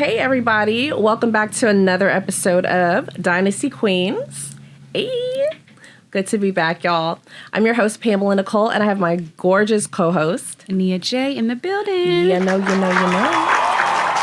Hey, everybody. Welcome back to another episode of Dynasty Queens. Hey. Good to be back, y'all. I'm your host, Pamela Nicole, and I have my gorgeous co-host, Nia J, in the building. You know.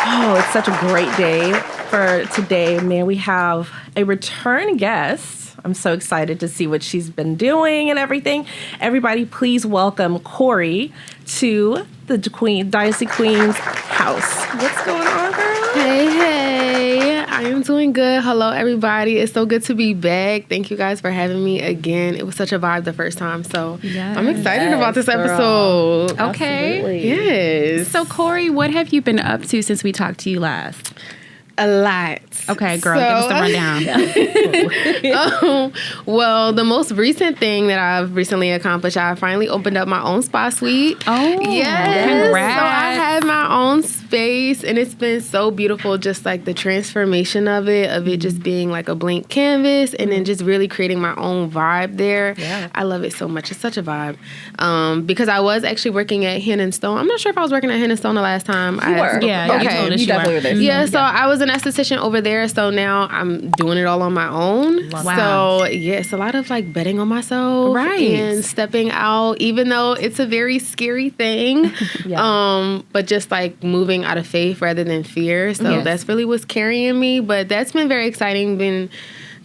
Oh, it's such a great day for today. Man, we have a return guest. I'm so excited to see what she's been doing and everything. Everybody, please welcome Cori to the Dynasty Queens house. What's going on, girl? Hey. I am doing good. Hello, everybody. It's so good to be back. Thank you guys for having me again. It was such a vibe the first time, so I'm excited about this episode. Okay. Absolutely. Yes. So, Cori, what have you been up to since we talked to you last? A lot. Okay, girl, give us the rundown. Well, the most recent thing that I've recently accomplished, I finally opened up my own spa suite. Oh, yes. Congrats. So I have my own space, and it's been so beautiful, just like the transformation of it just being like a blank canvas, and then just really creating my own vibe there. Yeah. I love it so much. It's such a vibe. Because I was actually working at Hen and Stone. I'm not sure if I was working at Hen and Stone the last time. You were. Yeah, okay. you told us You definitely were there. Yeah, so I was an esthetician over there, so now I'm doing it all on my own. Wow. So, yes, a lot of like betting on myself. Right. And stepping out, even though it's a very scary thing. Yeah. But just like moving out of faith rather than fear. So Yes. that's really what's carrying me. But that's been very exciting. Been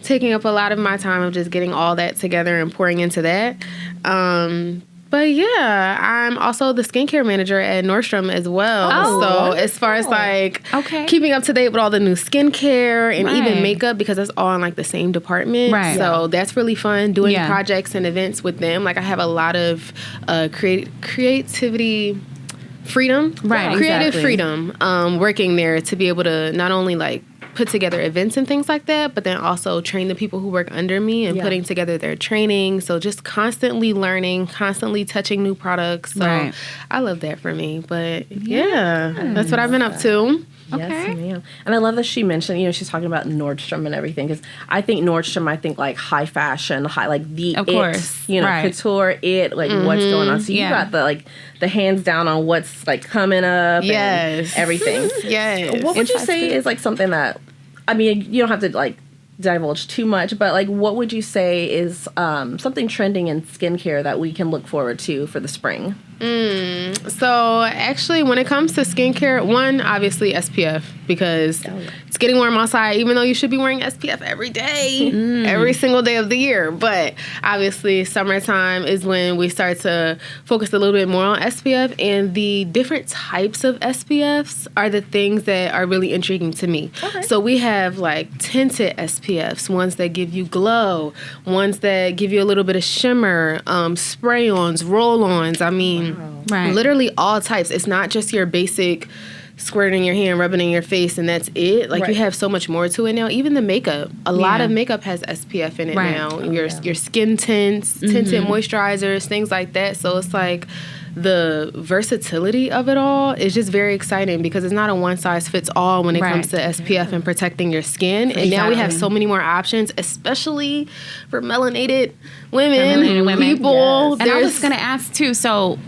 taking up a lot of my time of just getting all that together and pouring into that. But yeah, I'm also the skincare manager at Nordstrom as well. Oh, so as far as like keeping up to date with all the new skincare and even makeup, because it's all in like the same department. Right. So that's really fun doing projects and events with them. Like I have a lot of creativity freedom. Right, Creative exactly. freedom working there to be able to not only like put together events and things like that, but then also train the people who work under me and putting together their training. So just constantly learning, constantly touching new products. So I love that for me. But that's what I've been up to. Yes, ma'am. And I love that she mentioned, she's talking about Nordstrom and everything, because I think Nordstrom, like high fashion, like the Of course. couture, what's going on. So you got the hands down on what's like coming up and everything. Yes. What would you say is like something that, I mean, you don't have to like divulge too much, but like what would you say is something trending in skincare that we can look forward to for the spring? So actually, when it comes to skincare, one, obviously SPF, because it's getting warm outside, even though you should be wearing SPF every day, every single day of the year. But obviously, summertime is when we start to focus a little bit more on SPF, and the different types of SPFs are the things that are really intriguing to me. Okay. So we have like tinted SPFs, ones that give you glow, ones that give you a little bit of shimmer, spray-ons, roll-ons. I mean, literally all types. It's not just your basic squirting in your hand, rubbing in your face, and that's it. Like you have so much more to it now. Even the makeup. A lot of makeup has SPF in it now. Your skin tints, tinted moisturizers, things like that. So it's like the versatility of it all is just very exciting, because it's not a one-size-fits-all when it comes to SPF and protecting your skin. And now we have so many more options, especially for melanated women. People. Yes. And I was going to ask, too, so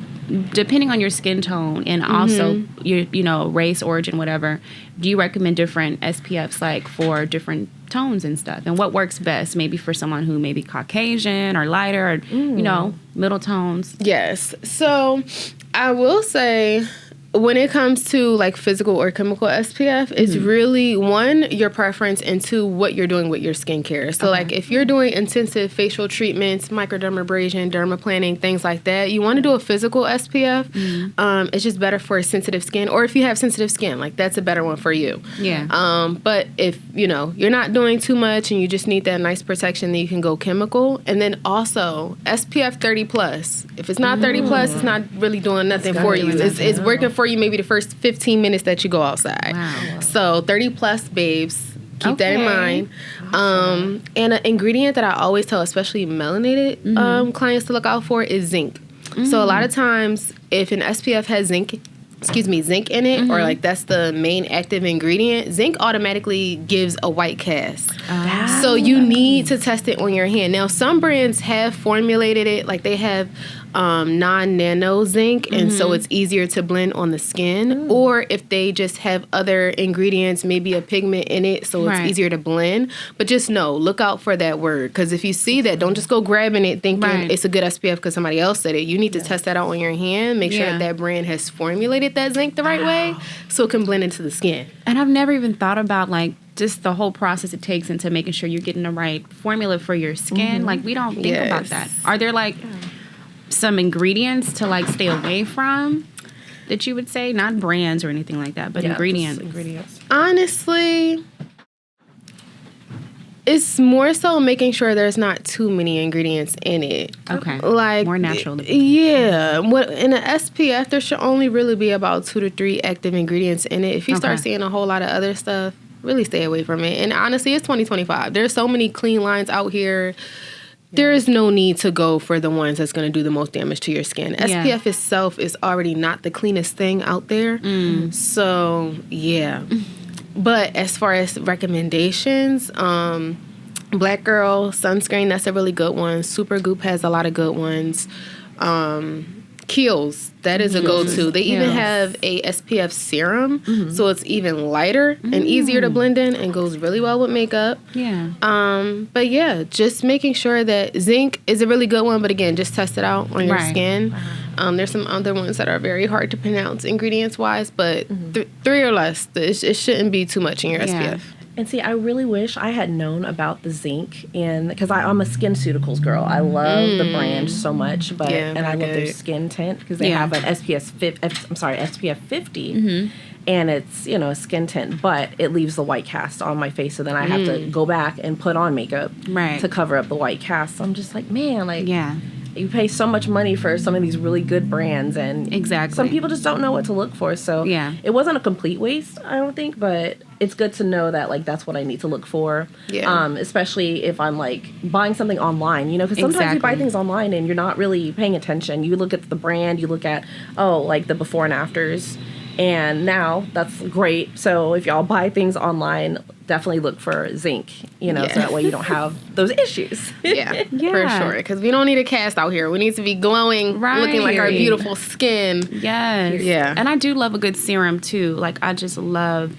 depending on your skin tone and also your race, origin, whatever, do you recommend different SPFs like for different tones and stuff? And what works best maybe for someone who may be Caucasian or lighter or, middle tones? Yes. So I will say, when it comes to like physical or chemical SPF, it's really, one, your preference, and two, what you're doing with your skincare. So like if you're doing intensive facial treatments, microdermabrasion, dermaplaning, things like that, you want to do a physical SPF. It's just better for sensitive skin, or if you have sensitive skin, like that's a better one for you. Yeah. But if, you're not doing too much and you just need that nice protection, then you can go chemical. And then also SPF 30+. If it's not 30+, it's not really doing nothing for you. It's working for you maybe the first 15 minutes that you go outside. Wow. So 30+ babes, keep that in mind. Awesome. And an ingredient that I always tell, especially melanated clients to look out for, is zinc. So a lot of times, if an SPF has zinc in it, or like that's the main active ingredient, zinc automatically gives a white cast. So you need to test it on your hand. Now, some brands have formulated it, like they have non-nano zinc, and so it's easier to blend on the skin. Or if they just have other ingredients, maybe a pigment in it, so it's easier to blend. But just look out for that word, because if you see that, don't just go grabbing it thinking it's a good SPF because somebody else said it. You need to test that out on your hand. Make sure that brand has formulated that zinc the right way so it can blend into the skin. And I've never even thought about like just the whole process it takes into making sure you're getting the right formula for your skin. Like we don't think about that. Are there like some ingredients to like stay away from that you would say? Not brands or anything like that, but ingredients. Honestly, it's more so making sure there's not too many ingredients in it. Okay. Like more natural. Yeah. What in an SPF, there should only really be about 2 to 3 active ingredients in it. If you start seeing a whole lot of other stuff, really stay away from it. And honestly, it's 2025. There's so many clean lines out here. There is no need to go for the ones that's going to do the most damage to your skin. SPF itself is already not the cleanest thing out there. So, yeah. But as far as recommendations, Black Girl sunscreen, that's a really good one. Supergoop has a lot of good ones. Kiehl's, that is a go-to. They even have a SPF serum, so it's even lighter and easier to blend in and goes really well with makeup. But yeah, just making sure that zinc is a really good one, but again, just test it out on your skin. There's some other ones that are very hard to pronounce ingredients-wise, but 3 or less, it shouldn't be too much in your SPF. And see, I really wish I had known about the zinc, and because I'm a SkinCeuticals girl. I love the brand so much, and I love their skin tint because they have an SPF 50, and it's a skin tint, but it leaves the white cast on my face, so then I have to go back and put on makeup to cover up the white cast. So I'm just like, man, you pay so much money for some of these really good brands, and some people just don't know what to look for. So it wasn't a complete waste, I don't think, but it's good to know that like that's what I need to look for. Especially if I'm like buying something online, because sometimes you buy things online and you're not really paying attention. You look at the brand, you look at like the before and afters, and now that's great. So if y'all buy things online, definitely look for zinc, so that way you don't have those issues. For sure. Because we don't need a cast out here. We need to be glowing, looking like our beautiful skin. And I do love a good serum too. Like I just love,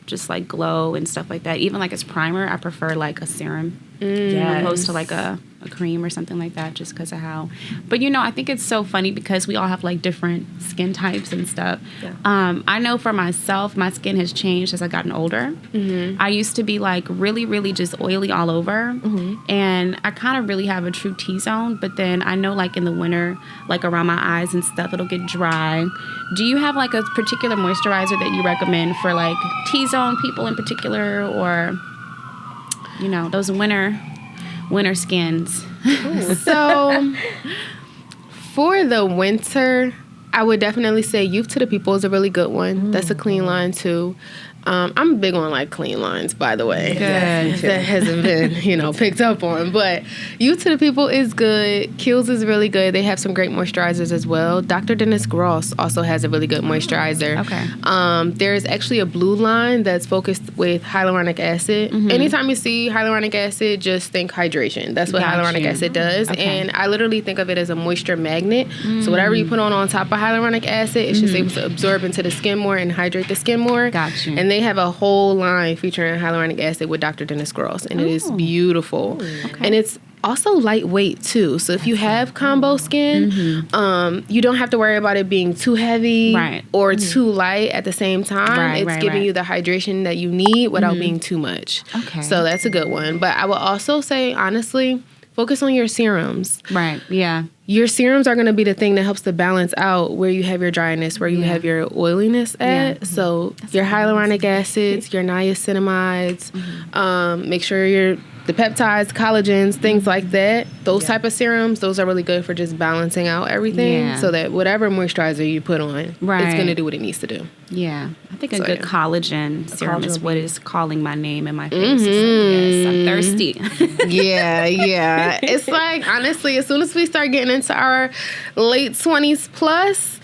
just like glow and stuff like that. Even like as primer, I prefer like a serum opposed to like a cream or something like that, just because of how. But I think it's so funny because we all have like different skin types and stuff. I know for myself, my skin has changed as I've gotten older. I used to be like really, really just oily all over, and I kind of really have a true T-zone. But then I know like in the winter, like around my eyes and stuff, it'll get dry. Do you have like a particular moisturizer that you recommend for like T-zone people in particular, or those winter skins? So for the winter, I would definitely say Youth to the People is a really good one. That's a clean line too. I'm big on like clean lines, by the way. That hasn't been, picked up on. But Youth to the People is good. Kiehl's is really good. They have some great moisturizers as well. Dr. Dennis Gross also has a really good moisturizer. There's actually a blue line that's focused with hyaluronic acid. Anytime you see hyaluronic acid, just think hydration. That's what hyaluronic acid does. And I literally think of it as a moisture magnet. So whatever you put on top of hyaluronic acid, it's just able to absorb into the skin more and hydrate the skin more. And they have a whole line featuring hyaluronic acid with Dr. Dennis Gross, and it is beautiful. And it's also lightweight too. So if you have combo skin, you don't have to worry about it being too heavy or too light at the same time. It's giving you the hydration that you need without being too much. So that's a good one. But I will also say, honestly, focus on your serums. Your serums are going to be the thing that helps to balance out where you have your dryness, where you have your oiliness at. So your hyaluronic acids, your niacinamides, make sure the peptides, collagens, things like that, those type of serums, those are really good for just balancing out everything so that whatever moisturizer you put on, it's going to do what it needs to do. I think a good collagen serum is what is calling my name in my face. Yes, I'm thirsty. It's like, honestly, as soon as we start getting into our late 20s plus,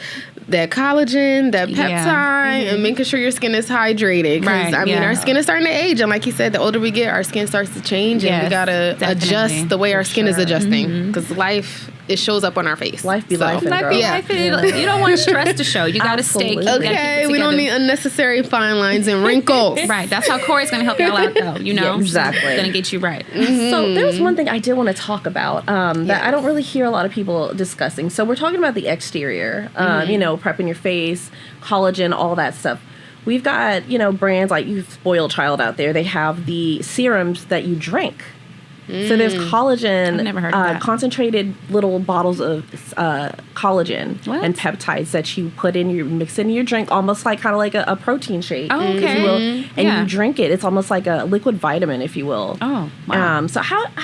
that collagen, that peptide, and making sure your skin is hydrated. Because, our skin is starting to age. And like you said, the older we get, our skin starts to change. And we got to adjust the way our skin is adjusting. Because life it shows up on our face. Life be life. Life be life. You don't want stress to show. You got to stay. Okay, we don't need unnecessary fine lines and wrinkles. Right. That's how Cori's going to help y'all out, though. You know, exactly. She's going to get you right. So there was one thing I did want to talk about that I don't really hear a lot of people discussing. So we're talking about the exterior, you know, prepping your face, collagen, all that stuff. We've got, you know, brands like You've Spoiled Child out there. They have the serums that you drink. So there's collagen, I've never heard of that. Concentrated little bottles of collagen and peptides that you put in, you mix in your drink, almost like kind of like a protein shake, if you will. And you drink it. It's almost like a liquid vitamin, if you will. Oh, wow. So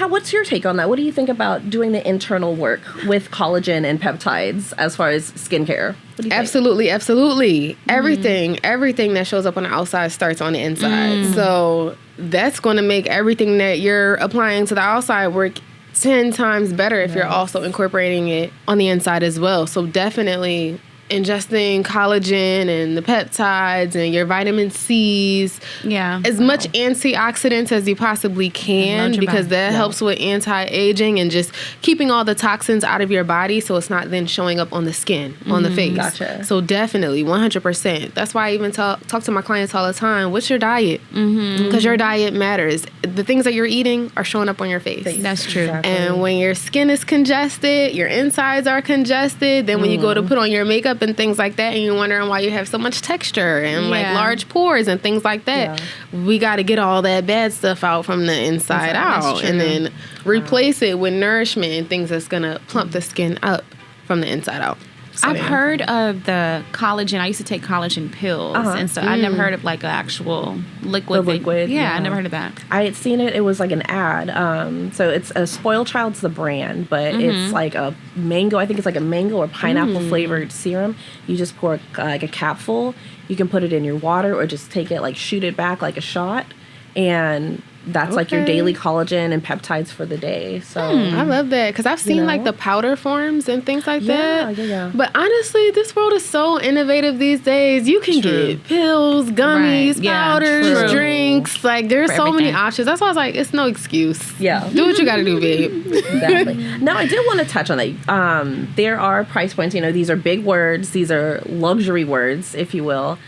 what's your take on that? What do you think about doing the internal work with collagen and peptides as far as skincare? What do you think? Absolutely. Everything that shows up on the outside starts on the inside. So that's going to make everything that you're applying to the outside work 10 times better if you're also incorporating it on the inside as well. So definitely ingesting collagen and the peptides and your vitamin C's. As much antioxidants as you possibly can, because that helps with anti-aging and just keeping all the toxins out of your body so it's not then showing up on the skin, on the face. Gotcha. So definitely, 100%. That's why I even talk to my clients all the time. What's your diet? Because your diet matters. The things that you're eating are showing up on your face. That's true. Exactly. And when your skin is congested, your insides are congested, then when you go to put on your makeup and things like that, and you're wondering why you have so much texture and like large pores and things like that, we got to get all that bad stuff out from the inside out and then replace it with nourishment and things that's going to plump the skin up from the inside out. So, I've heard of the collagen. I used to take collagen pills and stuff. I never heard of like an actual liquid. The liquid. I never heard of that. I had seen it. It was like an ad. So it's a Spoiled Child's the brand, but it's like a mango. I think it's like a mango or pineapple flavored serum. You just pour like a capful. You can put it in your water or just take it, like shoot it back like a shot, and that's like your daily collagen and peptides for the day. So I love that because I've seen like the powder forms and things like that. But honestly, this world is so innovative these days. You can get pills, gummies, powders, drinks. Like there's so many options. That's why I was like, it's no excuse. Do what you got to do, babe. Exactly. Now, I did want to touch on that. There are price points. You know, these are big words. These are luxury words, if you will.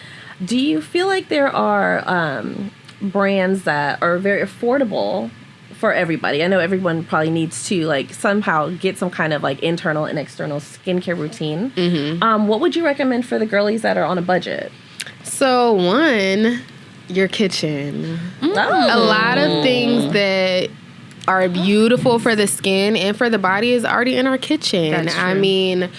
Do you feel like there are brands that are very affordable for everybody? I know everyone probably needs to like somehow get some kind of like internal and external skincare routine. What would you recommend for the girlies that are on a budget? So one, your kitchen. A lot of things that are beautiful for the skin and for the body is already in our kitchen. I mean,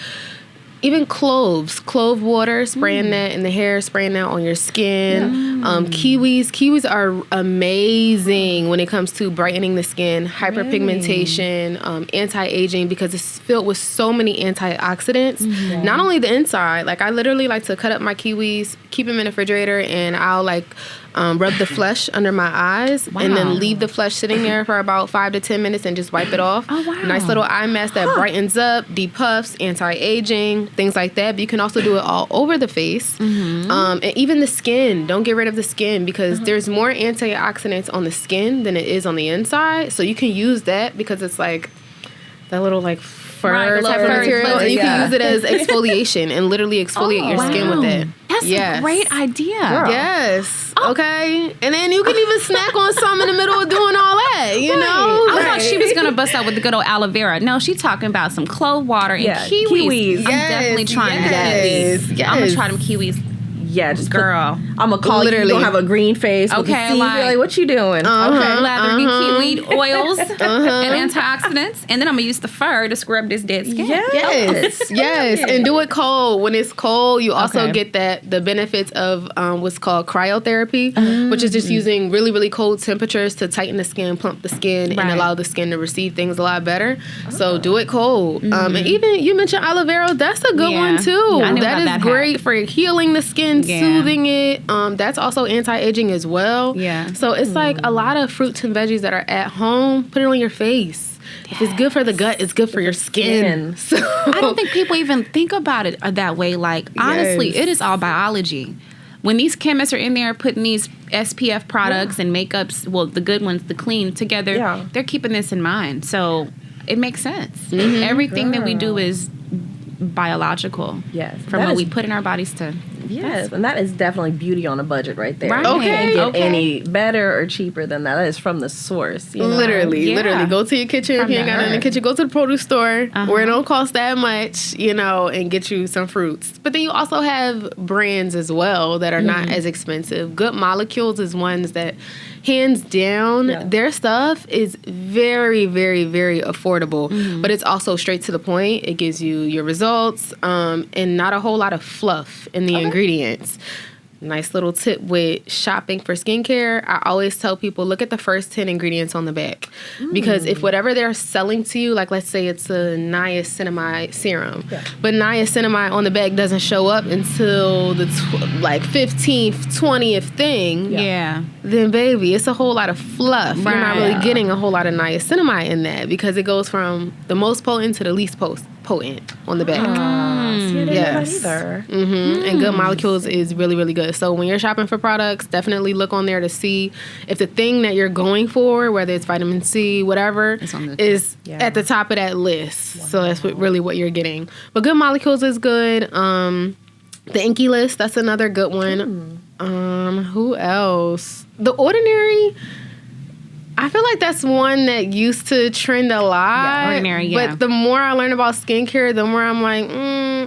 even clove water, spraying that in the hair, spraying that on your skin. Kiwis are amazing when it comes to brightening the skin, hyperpigmentation, anti-aging, because it's filled with so many antioxidants. Not only the inside, like I literally like to cut up my kiwis, keep them in the refrigerator, and I'll like rub the flesh under my eyes and then leave the flesh sitting there for about 5 to 10 minutes and just wipe it off. Nice little eye mask that brightens up, depuffs, anti-aging, things like that. But you can also do it all over the face. And even the skin. Don't get rid of the skin because there's more antioxidants on the skin than it is on the inside. So you can use that because it's like that little like fur type of material. And you can use it as exfoliation and literally exfoliate your skin with it. That's a great idea. Girl. Yes. Okay. And then you can even snack on some in the middle of doing all that, you know? I thought she was going to bust out with the good old aloe vera. No, she's talking about some clove water and kiwis. I'm definitely trying kiwis. I'm going to try them kiwis. Yeah, just girl. I'm gonna call you. You don't have a green face. Okay, like what you doing? Okay, lather kiwi oils and antioxidants, and then I'm gonna use the fur to scrub this dead skin. Yes, and do it cold. When it's cold, you also get the benefits of what's called cryotherapy, which is just using really, really cold temperatures to tighten the skin, plump the skin, and allow the skin to receive things a lot better. So do it cold. And even you mentioned aloe vera. That's a good one too. That is great for healing the skin. Soothing it. That's also anti-aging as well. So it's like a lot of fruits and veggies that are at home. Put it on your face. If it's good for the gut, it's good for your skin. So I don't think people even think about it that way. Like, honestly, it is all biology. When these chemists are in there putting these SPF products and makeups, well, the good ones, the clean, together, they're keeping this in mind. So it makes sense. Everything that we do is biological. Yes. From what we put in our bodies to. Yes, and that is definitely beauty on a budget right there. Right. You Okay. can't get any better or cheaper than that. That is from the source. You know? Literally, Yeah. literally. Go to your kitchen if From you ain't the got it in the earth. kitchen. Go to the produce store where it don't cost that much, and get you some fruits. But then you also have brands as well that are not as expensive. Good Molecules is ones that, hands down, their stuff is very, very, very affordable. But it's also straight to the point. It gives you your results and not a whole lot of fluff in the ingredients. Nice little tip with shopping for skincare. I always tell people, look at the first 10 ingredients on the back. Because if whatever they're selling to you, like let's say it's a niacinamide serum, but niacinamide on the back doesn't show up until the 15th, 20th thing, then baby, it's a whole lot of fluff. You're not really getting a whole lot of niacinamide in that because it goes from the most potent to the least potent on the back. See, I didn't know that Yes. either. And Good Molecules is really, really good. So when you're shopping for products, definitely look on there to see if the thing that you're going for, whether it's vitamin C, whatever, is at the top of that list. So that's really what you're getting. But Good Molecules is good. The Inky List, that's another good one. Who else? The Ordinary, I feel like that's one that used to trend a lot. Yeah, Ordinary, yeah. But the more I learn about skincare, the more I'm like,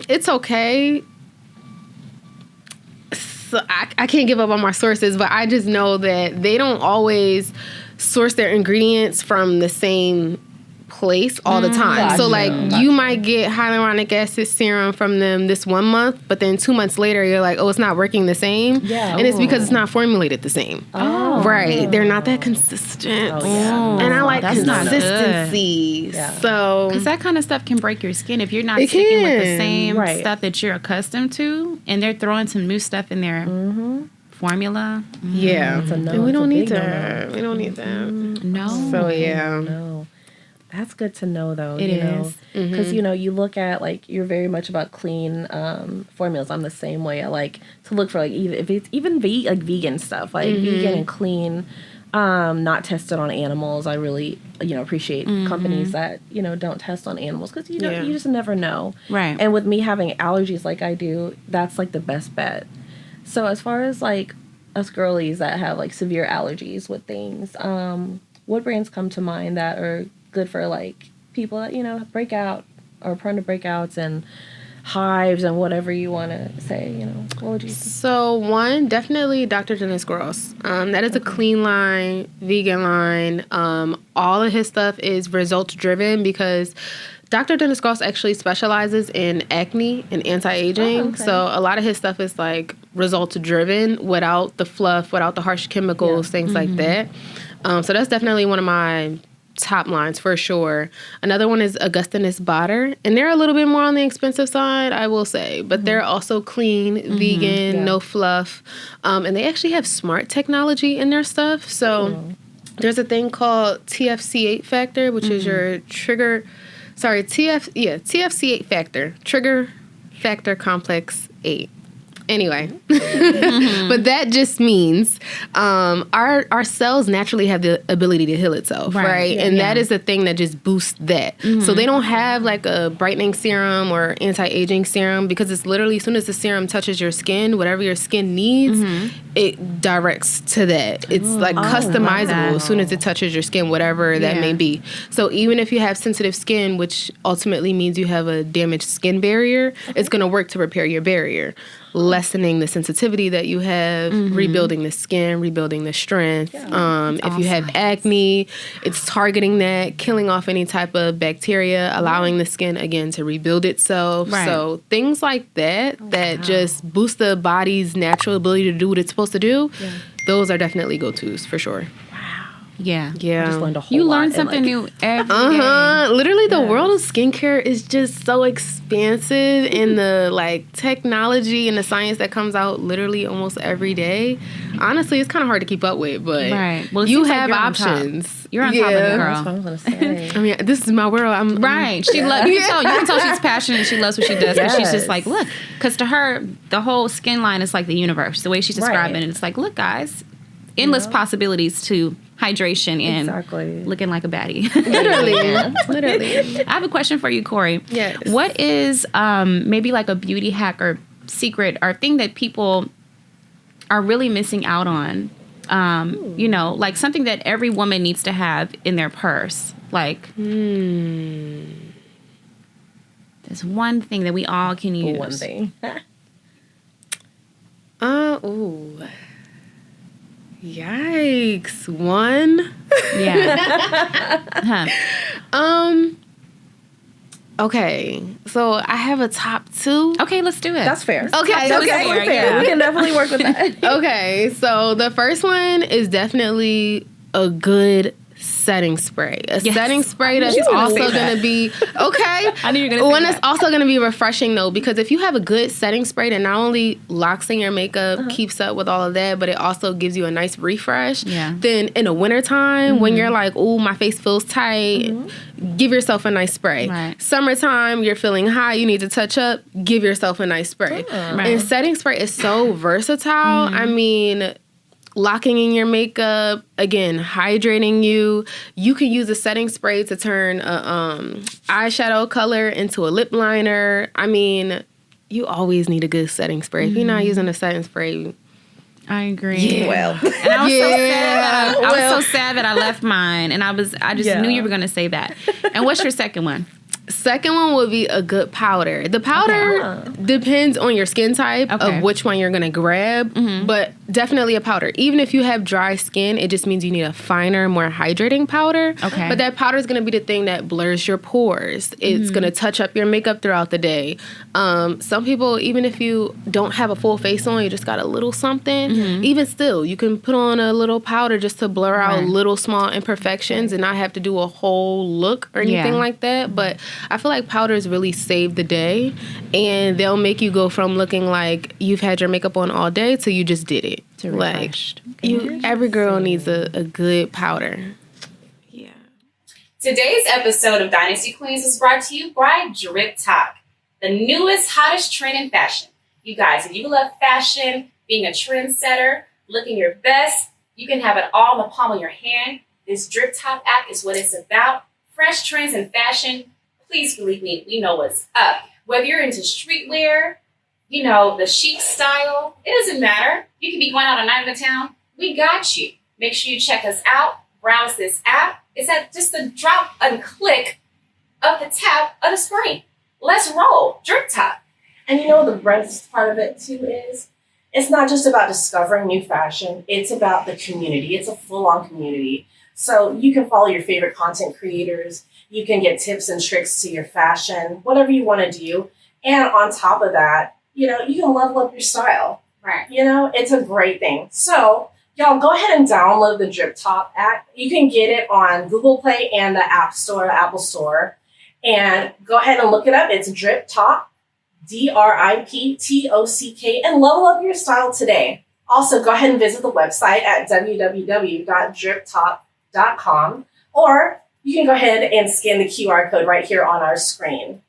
it's okay. So I can't give up on my sources, but I just know that they don't always source their ingredients from the same place all the time. Gotcha. So like you might get hyaluronic acid serum from them this 1 month, but then 2 months later you're like, oh, it's not working the same. Yeah. And it's because it's not formulated the same. Oh. Right. They're not that consistent. Oh, yeah. And I like That's not good. consistency. Yeah. So Because that kind of stuff can break your skin if you're not It sticking with the can. same Right. stuff that you're accustomed to, and they're throwing some new stuff in their formula. yeah. It's a no, And we it's a don't need big that. We don't need that. No. So yeah. No. That's good to know, though. It you is. Because, you look at, like, you're very much about clean formulas. I'm the same way. I like to look for, like, even if it's even vegan stuff, like vegan and clean, not tested on animals. I really, appreciate companies that, don't test on animals because, you just never know. Right. And with me having allergies like I do, that's, like, the best bet. So as far as, like, us girlies that have, like, severe allergies with things, what brands come to mind that are good for like people that break out or prone to breakouts and hives and whatever you want to say? What would you say? So one, definitely Dr. Dennis Gross. That is a clean line, vegan line. All of his stuff is results driven because Dr. Dennis Gross actually specializes in acne and anti-aging. Oh, okay. So a lot of his stuff is like results driven without the fluff, without the harsh chemicals, things like that. So that's definitely one of my top lines for sure. Another one is Augustinus Bader, and they're a little bit more on the expensive side, I will say, but they're also clean, vegan, no fluff, and they actually have smart technology in their stuff. So there's a thing called TFC8 factor, which is your TFC8 factor, trigger factor complex 8. Anyway, but that just means our cells naturally have the ability to heal itself, right? And that is the thing that just boosts that. So they don't have like a brightening serum or anti-aging serum because it's literally as soon as the serum touches your skin, whatever your skin needs, it directs to that. It's like customizable as soon as it touches your skin, whatever that may be. So even if you have sensitive skin, which ultimately means you have a damaged skin barrier, it's going to work to repair your barrier, lessening the sensitivity that you have, rebuilding the skin, rebuilding the strength. If you have acne, it's targeting that, killing off any type of bacteria, allowing the skin again to rebuild itself. Right. So things like that just boost the body's natural ability to do what it's supposed to do. Those are definitely go-tos for sure. Yeah. Yeah. Just learned a whole You lot learn and, something like, new every day. Literally, the world of skincare is just so expansive, and the like technology and the science that comes out literally almost every day. Honestly, it's kind of hard to keep up with, but Well, it you seems like have you're on top. options. You're on top of it, girl. That's what I was gonna say. I mean, this is my world. I'm Right. She loves. You can tell she's passionate. She loves what she does. Because she's just like, look. Because to her, the whole skin line is like the universe. The way she's describing it, it's like, look, guys, endless possibilities to hydration and Exactly. looking like a baddie. Literally. I have a question for you, Cori. Yes. What is maybe like a beauty hack or secret or thing that people are really missing out on? You know, like something that every woman needs to have in their purse. Like, there's one thing that we all can use. One thing. Ooh. Yikes. One. Yeah. Okay. So I have a top 2. Okay, let's do it. That's fair. Okay. That's Okay. fair, Fair. yeah. We can definitely work with that. Okay. So the first one is definitely a good setting spray. A Yes. setting spray that's You were gonna also say going to be okay. I knew you were gonna say One that. that's also going to be refreshing though, because if you have a good setting spray that not only locks in your makeup, keeps up with all of that, but it also gives you a nice refresh. Yeah. Then in the wintertime, when you're like, "Ooh, my face feels tight," give yourself a nice spray. Right. Summertime, you're feeling hot, you need to touch up, give yourself a nice spray. Right. And setting spray is so versatile. I mean, locking in your makeup, again, hydrating you. You can use a setting spray to turn a eyeshadow color into a lip liner. I mean, you always need a good setting spray. If you're not using a setting spray, I agree. Yeah. Well. And I was so sad. I Well. was so sad that I left mine, and I just Yeah. knew you were going to say that. And what's your second one? second one would be a good powder. The powder depends on your skin type of which one you're going to grab, but definitely a powder. Even if you have dry skin, it just means you need a finer, more hydrating powder. Okay. But that powder is going to be the thing that blurs your pores. It's going to touch up your makeup throughout the day. Some people, even if you don't have a full face on, you just got a little something, even still, you can put on a little powder just to blur out little small imperfections and not have to do a whole look or anything like that. But I feel like powders really save the day, and they'll make you go from looking like you've had your makeup on all day to you just did it. To like refreshed. every girl needs a good powder. Yeah. Today's episode of Dynasty Queens is brought to you by Drip Top, the newest, hottest trend in fashion. You guys, if you love fashion, being a trendsetter, looking your best, you can have it all in the palm of your hand. This Drip Top app is what it's about. Fresh trends in fashion. Please believe me, we know what's up. Whether you're into streetwear, you know, the chic style, it doesn't matter. You can be going out a night in the town. We got you. Make sure you check us out. Browse this app. It's at just a drop and click of the tap of the screen. Let's roll. Drip Top. And you know the best part of it too is it's not just about discovering new fashion. It's about the community. It's a full-on community. So you can follow your favorite content creators. You can get tips and tricks to your fashion, whatever you want to do. And on top of that, you know, you can level up your style. Right. You know, it's a great thing. So y'all go ahead and download the Drip Top app. You can get it on Google Play and the App Store, Apple Store. And go ahead and look it up. It's Drip Top, DRIPTOCK, and level up your style today. Also, go ahead and visit the website at www.driptop.com, or you can go ahead and scan the QR code right here on our screen.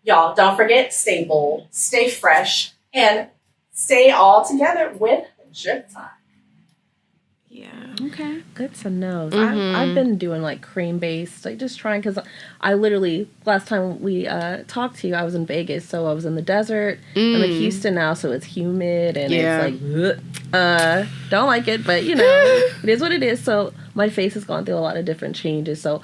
Y'all, don't forget, stay bold, stay fresh, and stay all together with Drip Top. Yeah. Okay. Good to know. I've been doing like cream based, like just trying, because I literally, last time we talked to you, I was in Vegas, so I was in the desert. I'm in Houston now, so it's humid and it's like, don't like it, but you know, it is what it is. So my face has gone through a lot of different changes. So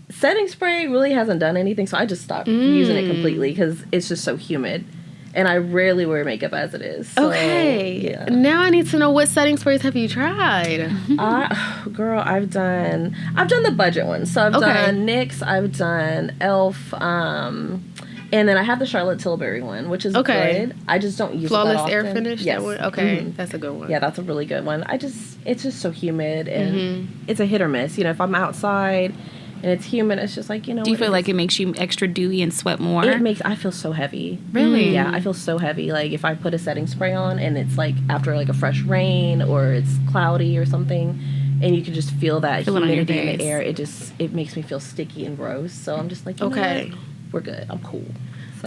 setting spray really hasn't done anything, so I just stopped using it completely because it's just so humid. And I rarely wear makeup as it is. So, Okay. yeah. Now I need to know, what setting sprays have you tried? Girl, I've done the budget ones. So I've done NYX, I've done ELF, and then I have the Charlotte Tilbury one, which is good. I just don't use Flawless it that Air often. Finish? Yes. That one? Okay, that's a good one. Yeah, that's a really good one. It's just so humid, and it's a hit or miss. You know, if I'm outside and it's humid, it's just like, you know. Do you feel like it makes you extra dewy and sweat more? I feel so heavy. Really? Yeah, I feel so heavy. Like if I put a setting spray on and it's like after like a fresh rain or it's cloudy or something, and you can just feel that humidity in the air, it makes me feel sticky and gross. So I'm just like, you know what? We're good. I'm cool.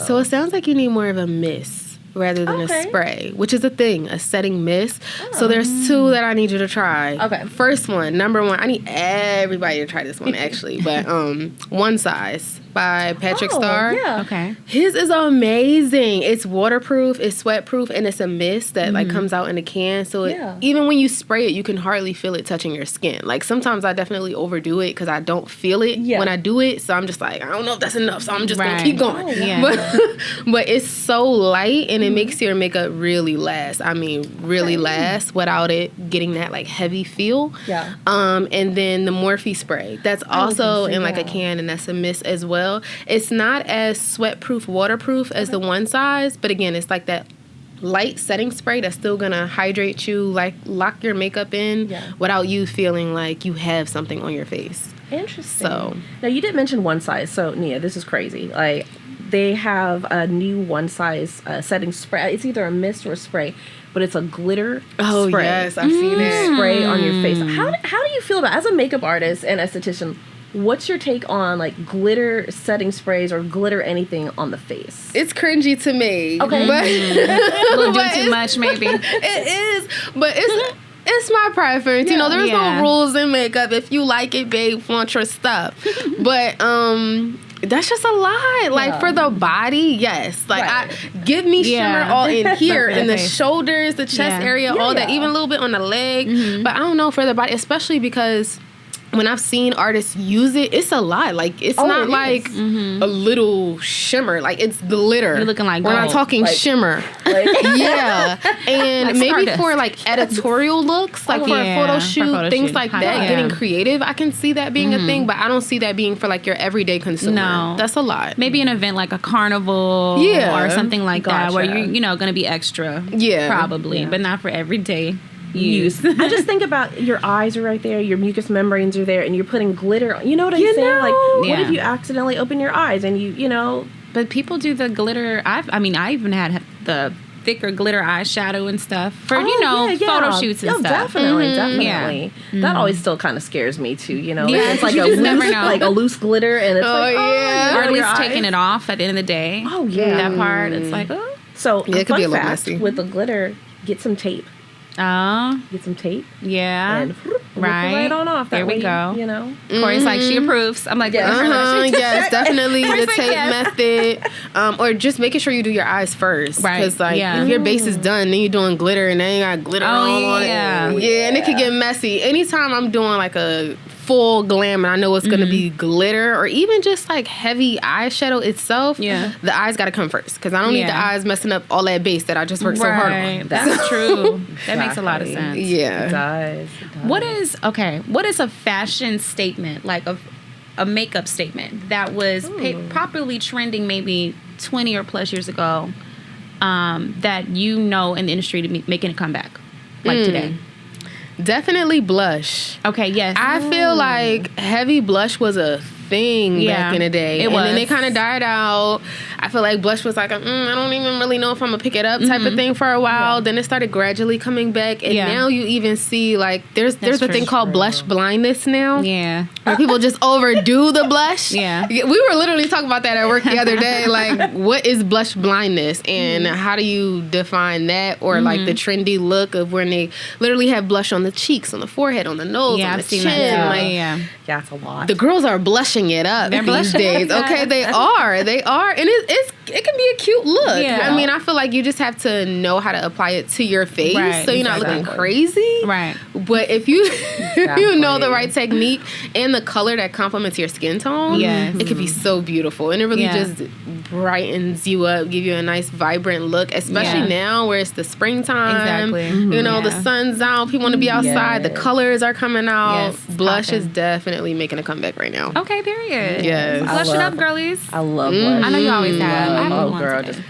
So it sounds like you need more of a mist. rather than a spray, which is a thing, a setting mist. So there's two that I need you to try. Okay. First one, number one, I need everybody to try this one actually, but One Size by Patrick Starr. Yeah. Okay. His is amazing. It's waterproof, it's sweat proof, and it's a mist that like comes out in a can. So even when you spray it, you can hardly feel it touching your skin. Like sometimes I definitely overdo it because I don't feel it when I do it. So I'm just like, I don't know if that's enough. So I'm just gonna keep going. But it's so light and it makes your makeup really last. I mean, really last without it getting that like heavy feel. Yeah. And then the Morphe spray. That's also in like a can, and that's a mist as well. It's not as sweat-proof, waterproof as the One Size, but again, it's like that light setting spray that's still gonna hydrate you, like lock your makeup in without you feeling like you have something on your face. Interesting. So now you did mention One Size. So Nia, this is crazy. Like they have a new One Size setting spray. It's either a mist or a spray, but it's a glitter spray. Oh yes, I've seen it. Spray on your face. How do you feel about, as a makeup artist and esthetician? What's your take on like glitter setting sprays or glitter anything on the face? It's cringy to me. Okay. But A little too much, maybe. It is, but it's my preference. You know, there's no rules in makeup. If you like it, babe, flaunt your stuff. But that's just a lot. Like for the body, yes. Like give me shimmer all in here, in the shoulders, the chest area, all that, even a little bit on the leg. But I don't know for the body, especially because when I've seen artists use it, it's a lot. Like, it's not like a little shimmer. Like, it's glitter. You're looking like We're not talking like, shimmer. Like, yeah. And like maybe Stardust. for, like, editorial looks, like for a photo shoot, things like that, getting creative, I can see that being a thing, but I don't see that being for, like, your everyday consumer. No. That's a lot. Maybe an event like a carnival or something like that where you're, you know, going to be extra. Yeah. Probably, but not for everyday use. I just think about your eyes are right there, your mucous membranes are there, and you're putting glitter on. You know what I'm saying? Like, what if you accidentally open your eyes and you know? But people do the glitter. I even had the thicker glitter eyeshadow and stuff for photo shoots and stuff. Definitely. Yeah. That always still kind of scares me too. You know, Yeah, it's like you a just loose, never know. like a loose glitter, and it's or at least taking it off at the end of the day. Oh yeah, that part. It's like So it could be a little fact, messy. with the glitter. Get some tape. Get some tape. Yeah. And right on off. That there we way, go. You know, Corey's like, she approves. I'm like, yes, definitely the like, tape method, or just making sure you do your eyes first, Right. Because like if your base is done, then you're doing glitter, and then you got glitter all on it. Yeah, and it could get messy. Anytime I'm doing like a full glam and I know it's gonna be glitter or even just like heavy eyeshadow itself, the eyes gotta come first because I don't need the eyes messing up all that base that I just worked so hard on. That's true. That makes a lot of sense. Yeah, it does. What is a fashion statement, like a makeup statement that was properly trending maybe 20 or plus years ago, that you know in the industry to be making a comeback like today? Definitely blush. Okay, yes. I feel like heavy blush was a thing back in the day. And then they kind of died out. I feel like blush was like, I don't even really know if I'm going to pick it up type of thing for a while. Then it started gradually coming back. And now you even see, like, there's a thing called blush blindness now. Yeah. Where people just overdo the blush. Yeah. We were literally talking about that at work the other day. Like, what is blush blindness? And how do you define that? Or, like, the trendy look of when they literally have blush on the cheeks, on the forehead, on the nose, on the chin. Yeah, it's a lot. The girls are blushing it up these days. Okay, they are, and it can be a cute look. Yeah. I mean, I feel like you just have to know how to apply it to your face, so you're not looking crazy. Right. But if you you know the right technique and the color that complements your skin tone, it could be so beautiful, and it really just brightens you up, give you a nice vibrant look, especially now where it's the springtime. Exactly. You know, the sun's out, people want to be outside, the colors are coming out. Blush is definitely making a comeback right now. Okay, period. Yes. Blush it up, girlies. I love blush. I know you always have. I haven't girl. today.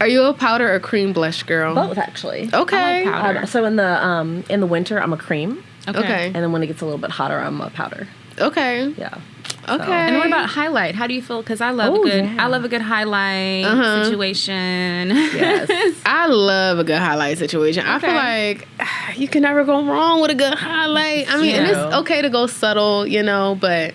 Are you a powder or cream blush girl? Both, actually. Okay. I like powder. So in the winter, I'm a cream. Okay. And then when it gets a little bit hotter, I'm a powder. Okay. Yeah. Okay. So. And what about highlight? How do you feel? Because I love a good highlight situation. Yes. I love a good highlight situation. I feel like you can never go wrong with a good highlight. I mean, and it's okay to go subtle, you know, but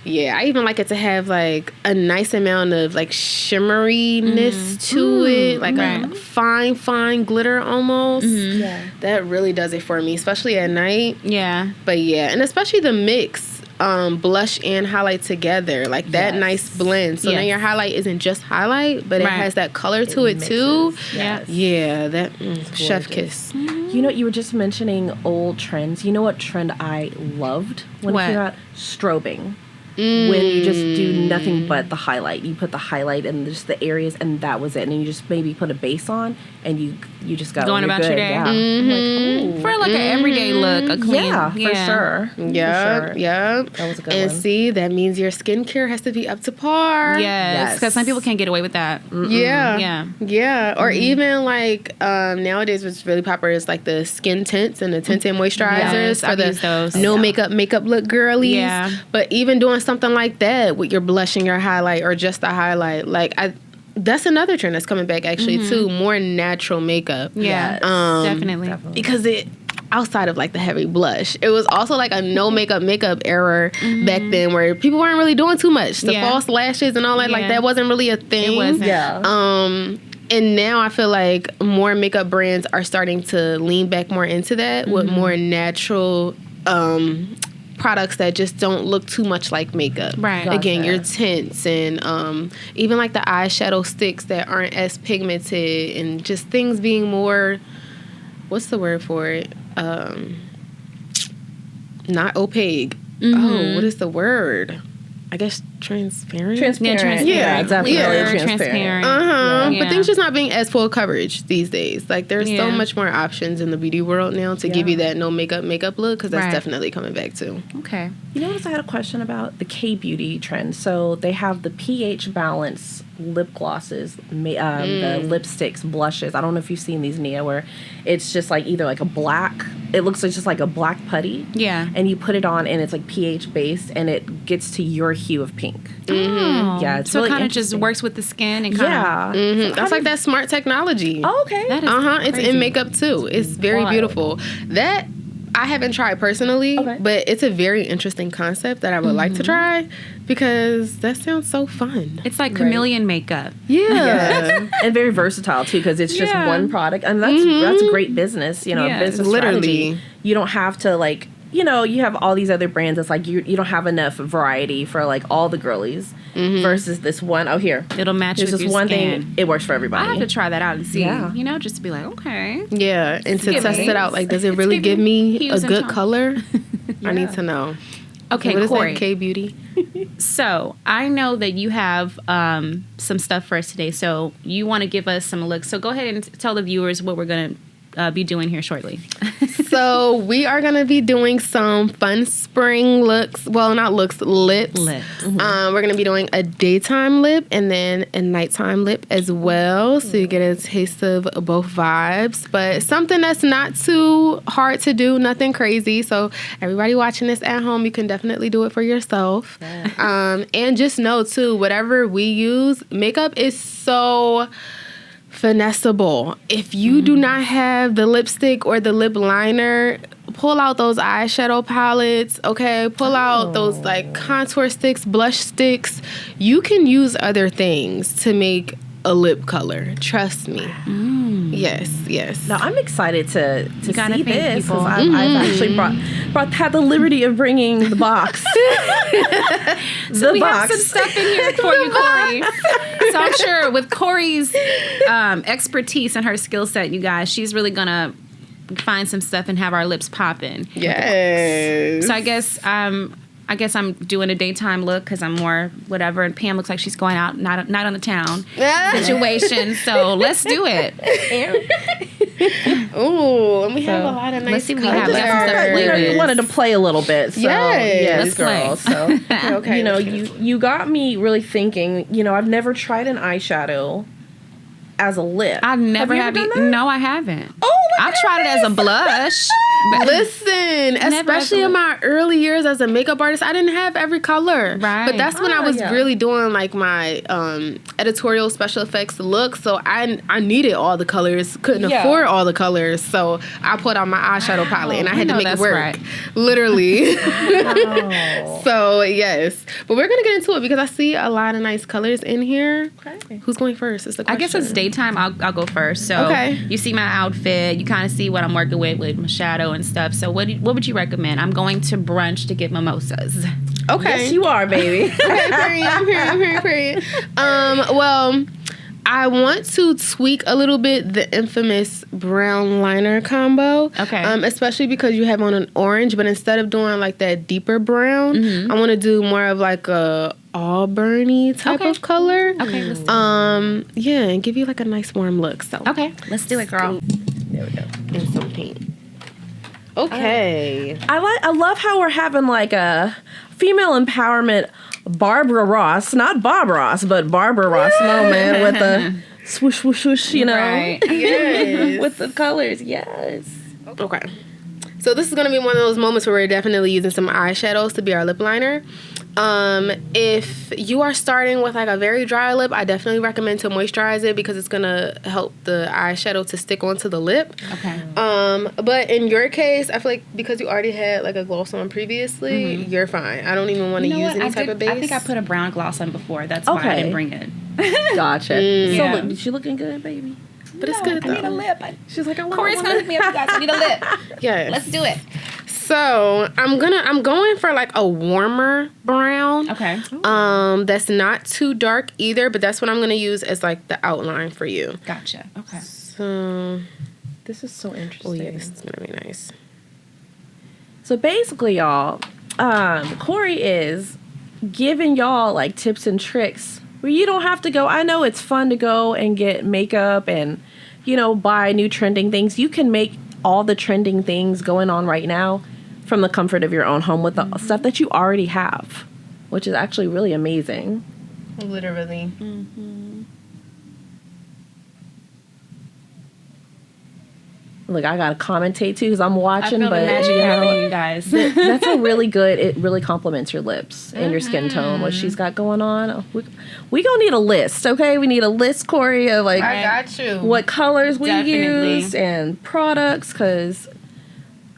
Yeah, I even like it to have like a nice amount of like shimmeriness to it, like a fine glitter almost. Yeah. That really does it for me, especially at night. Yeah. But yeah, and especially the mix. Blush and highlight together, like that nice blend. So now your highlight isn't just highlight, but it has that color to it too. Yes. Yeah, that chef kiss. You know, you were just mentioning old trends. You know what trend I loved when it came out? Strobing. When you just do nothing but the highlight. You put the highlight in just the areas, and that was it. And you just maybe put a base on, and you just go going about good. your day. Yeah. I'm like, For like an everyday look, a clean. yeah, for sure. Yeah, yeah. That was a good and one. see, that means your skincare has to be up to par. Yes, because some people can't get away with that. Yeah. Yeah. Yeah. Or even like nowadays what's really popular is like the skin tints and the tinted moisturizers Yes, for I've the used those. no makeup look girlies. Yeah. But even doing something like that with your blush and your highlight or just the highlight, like that's another trend that's coming back actually too. More natural makeup. Yeah. Definitely. Because it outside of like the heavy blush, it was also like a no makeup era back then where people weren't really doing too much. The false lashes and all that, like that wasn't really a thing. It wasn't. Yeah. And now I feel like more makeup brands are starting to lean back more into that with more natural products that just don't look too much like makeup. Right. Again, Gotcha. your tints and even like the eyeshadow sticks that aren't as pigmented and just things being more, what's the word for it? Not opaque. Oh, what is the word? I guess transparent. Transparent. Yeah, definitely clear, transparent. Yeah. But things just not being as full coverage these days. Like there's so much more options in the beauty world now to give you that no makeup look, because that's definitely coming back too. Okay. You know what I had a question about? The K-beauty trend. So they have the pH balance lip glosses, the lipsticks, blushes. I don't know if you've seen these, Nia, where it's just like either like a black, it looks like just like a black putty. Yeah. And you put it on and it's like pH based and it gets to your hue of pink. Oh. Yeah, it's so really it kind of just interesting. works with the skin and kind Yeah. That's like that smart technology. Oh, okay. That is It's crazy. in makeup too. It's very Wild. beautiful. That I haven't tried personally, but it's a very interesting concept that I would like to try because that sounds so fun. It's like chameleon makeup. Yeah. And very versatile too, because it's just Yeah. one product, and that's a great business. You know, Yes. business Literally. strategy. You don't have to like, you know, you have all these other brands. It's like you don't have enough variety for like all the girlies versus this one. Oh, here, It'll match there's with this your one skin. thing. It works for I have everybody. to try that out and see. Yeah. You know, just to be like, okay. Yeah. And to Give test me- it out, like, does it really give give me me a hues and good tones. color? I need to know. Okay, What is Cori. that? K-beauty? So I know that you have some stuff for us today. So you want to give us some looks. So go ahead and tell the viewers what we're going to be doing here shortly. So we are going to be doing some fun spring looks. Well, not looks, lips. We're going to be doing a daytime lip and then a nighttime lip as well. So you get a taste of both vibes. But something that's not too hard to do, nothing crazy. So everybody watching this at home, you can definitely do it for yourself. And just know, too, whatever we use, makeup is so finessable. If you do not have the lipstick or the lip liner, pull out those eyeshadow palettes, okay? Pull out those like contour sticks, blush sticks. You can use other things to make a lip color. Trust me. Yes. Now I'm excited to gotta see thank this people. because I've actually had the liberty of bringing the box. We have some stuff in here for you, Cori. So I'm sure with Cori's expertise and her skill set, you guys, she's really going to find some stuff and have our lips popping. Yes. So I guess I'm doing a daytime look because I'm more whatever, and Pam looks like she's going out, not on the town situation. So let's do it. Ooh, and we have a lot of nice let's see what we have. colors. We got some stuff You know, you Yes. wanted to play a little bit. So, Yes. Let's play. girl. So, Okay, you know, let's you got me really thinking. You know, I've never tried an eyeshadow as a lip. I never you have. ever done that? No, I haven't. Oh I've tried it as a blush. But Listen, especially in my early years as a makeup artist, I didn't have every color. Right. But that's when I was really doing like my editorial special effects look. So I needed all the colors, couldn't afford all the colors. So I put on my eyeshadow palette and I had to make it work. Right. Literally. So yes. But we're gonna get into it because I see a lot of nice colors in here. Okay. Who's going first? Is the question. I guess it's daytime. I'll go first. So you see my outfit. You kind of see what I'm working with my shadow and stuff. So what would you recommend? I'm going to brunch to get mimosas. Okay. Yes, you are, baby. Okay, period. I'm here, period. Well, I want to tweak a little bit the infamous brown liner combo. Okay. Especially because you have on an orange, but instead of doing like that deeper brown, I want to do more of like a auburny type of color. Okay. Let's do it. Yeah, and give you like a nice warm look. So okay, let's do it, girl. There we go. And some paint. Okay. I love how we're having like a female empowerment Barbara Ross, not Bob Ross, but Barbara Ross moment with the swoosh, swoosh, swoosh, you know? Right. Yes. With the colors, yes. Okay. So this is going to be one of those moments where we're definitely using some eyeshadows to be our lip liner. If you are starting with like a very dry lip, I definitely recommend to moisturize it because it's going to help the eyeshadow to stick onto the lip. Okay. But in your case, I feel like because you already had like a gloss on previously, you're fine. I don't even want to use any type of base. I think I put a brown gloss on before. That's why I didn't bring it. Gotcha. Yeah. So, she looking good, baby? But it's good though. I need a lip. She's like, I want Cori's gonna hook me up, you guys. I need a lip. Yeah. Let's do it. So I'm going for like a warmer brown. Okay. That's not too dark either, but that's what I'm gonna use as like the outline for you. Gotcha. Okay. So this is so interesting. oh yeah, this is gonna be nice. So basically, y'all, Cori is giving y'all like tips and tricks where you don't have to go. I know it's fun to go and get makeup and, you know, buy new trending things. You can make all the trending things going on right now from the comfort of your own home with the stuff that you already have, which is actually really amazing. Literally. Look, I gotta commentate too because I'm watching, I feel but the magic you know, happening, you guys. that's a really good. It really complements your lips and your skin tone. What she's got going on. We gonna need a list, okay? We need a list, Cori, of like I got you. what colors we Definitely. use and products, because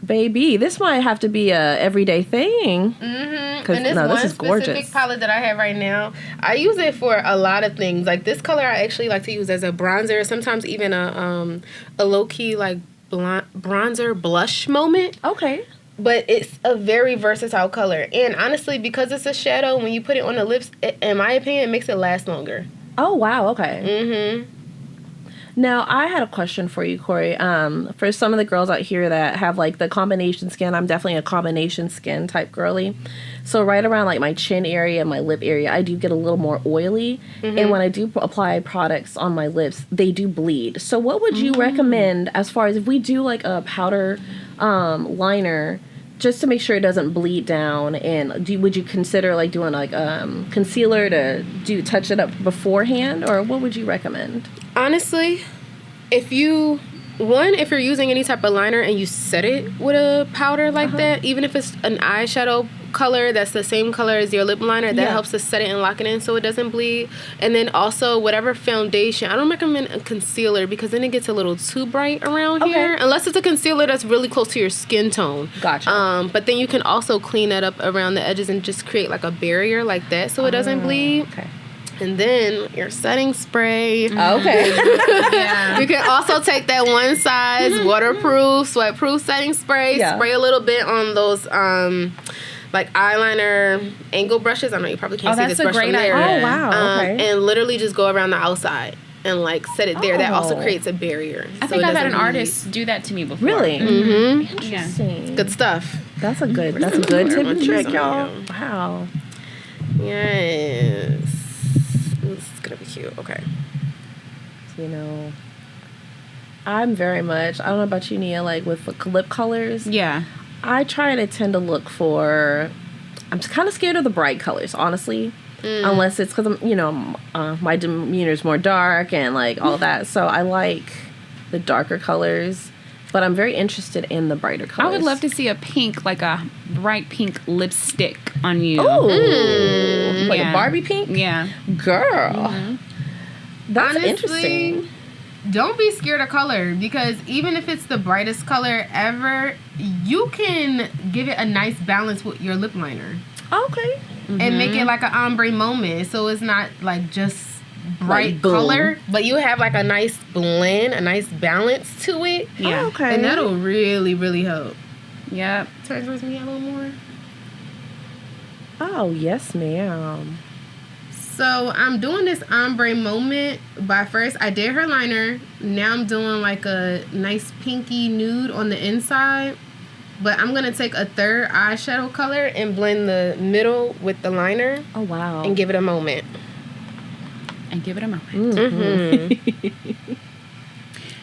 baby, this might have to be a everyday thing. And this no, one this is gorgeous. specific palette that I have right now, I use it for a lot of things. Like this color, I actually like to use as a bronzer. Sometimes even a low key like bronzer blush moment. Okay. But it's a very versatile color. And honestly, because it's a shadow, when you put it on the lips, in my opinion, it makes it last longer. Oh wow. Okay. Now, I had a question for you, Cori. For some of the girls out here that have like the combination skin, I'm definitely a combination skin type girly. So right around like my chin area and my lip area, I do get a little more oily. And when I do apply products on my lips, they do bleed. So what would you recommend as far as if we do like a powder liner, just to make sure it doesn't bleed down? And would you consider like doing like concealer to touch it up beforehand, or what would you recommend? Honestly, if you're using any type of liner and you set it with a powder like that, even if it's an eyeshadow color that's the same color as your lip liner, that helps to set it and lock it in so it doesn't bleed. And then also whatever foundation, I don't recommend a concealer because then it gets a little too bright around here, unless it's a concealer that's really close to your skin tone. Gotcha. But then you can also clean that up around the edges and just create like a barrier like that so it doesn't bleed. Okay. And then your setting spray. Okay. You can also take that one size waterproof, sweatproof setting spray, spray a little bit on those like eyeliner angle brushes. I know you probably can't see this brush from there. Oh, wow. Okay. And literally just go around the outside and like set it there. That also creates a barrier. I think I've had an artist do that to me before. Really? Interesting. Good stuff. That's a good tip and trick, y'all. Wow. Yes. This is gonna be cute. Okay. You know, I'm very much, I don't know about you, Nia, like with the lip colors. Yeah. I try to tend to look for, I'm kind of scared of the bright colors, honestly. Unless it's because, my demeanor is more dark and like all that. So I like the darker colors. But I'm very interested in the brighter colors. I would love to see a pink, like a bright pink lipstick on you. Oh, like a Yeah. Barbie pink? Yeah. Girl. That's Honestly, interesting. don't be scared of color, because even if it's the brightest color ever, you can give it a nice balance with your lip liner Okay. and make it like an ombre moment. So it's not like just bright Like, boom. color, but you have like a nice blend, a nice balance to it. Yeah. Oh, okay. And that'll really, really help. Yep. Turn towards me a little more. Oh, yes, ma'am. So I'm doing this ombre moment by first I did her liner. Now I'm doing like a nice pinky nude on the inside. But I'm going to take a third eyeshadow color and blend the middle with the liner Oh, wow. and give it a moment. And give it a moment. Mm-hmm.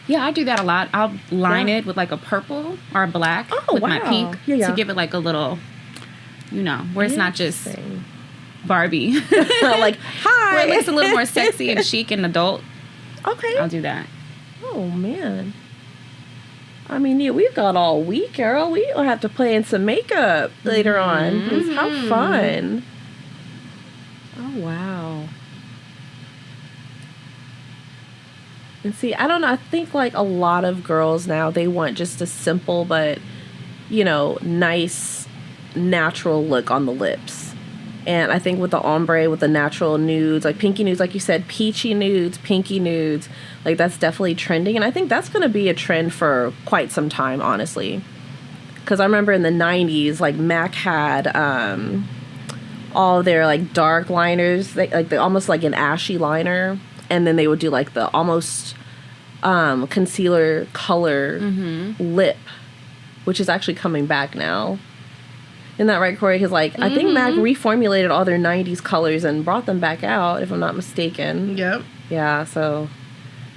Yeah, I do that a lot. I'll line it with like a purple or a black Oh, with my wow. pink Yeah. to give it like a little, where it's not just Interesting. Barbie. Like, hi. Where it looks a little more sexy and chic and adult. Okay. I'll do that. Oh, man. I mean, yeah, we've got all week, girl. We don't have to play in some makeup later on. Just have fun. Oh, wow. And see, I don't know. I think like a lot of girls now, they want just a simple but, nice, natural look on the lips. And I think with the ombre, with the natural nudes, like pinky nudes, like you said, peachy nudes, pinky nudes, like that's definitely trending. And I think that's going to be a trend for quite some time, honestly. Because I remember in the 90s, like MAC had all their like dark liners, they almost like an ashy liner. And then they would do like the almost concealer color lip, which is actually coming back now. Isn't that right, Cori? Because like I think MAC reformulated all their 90s colors and brought them back out, if I'm not mistaken. Yep. Yeah, so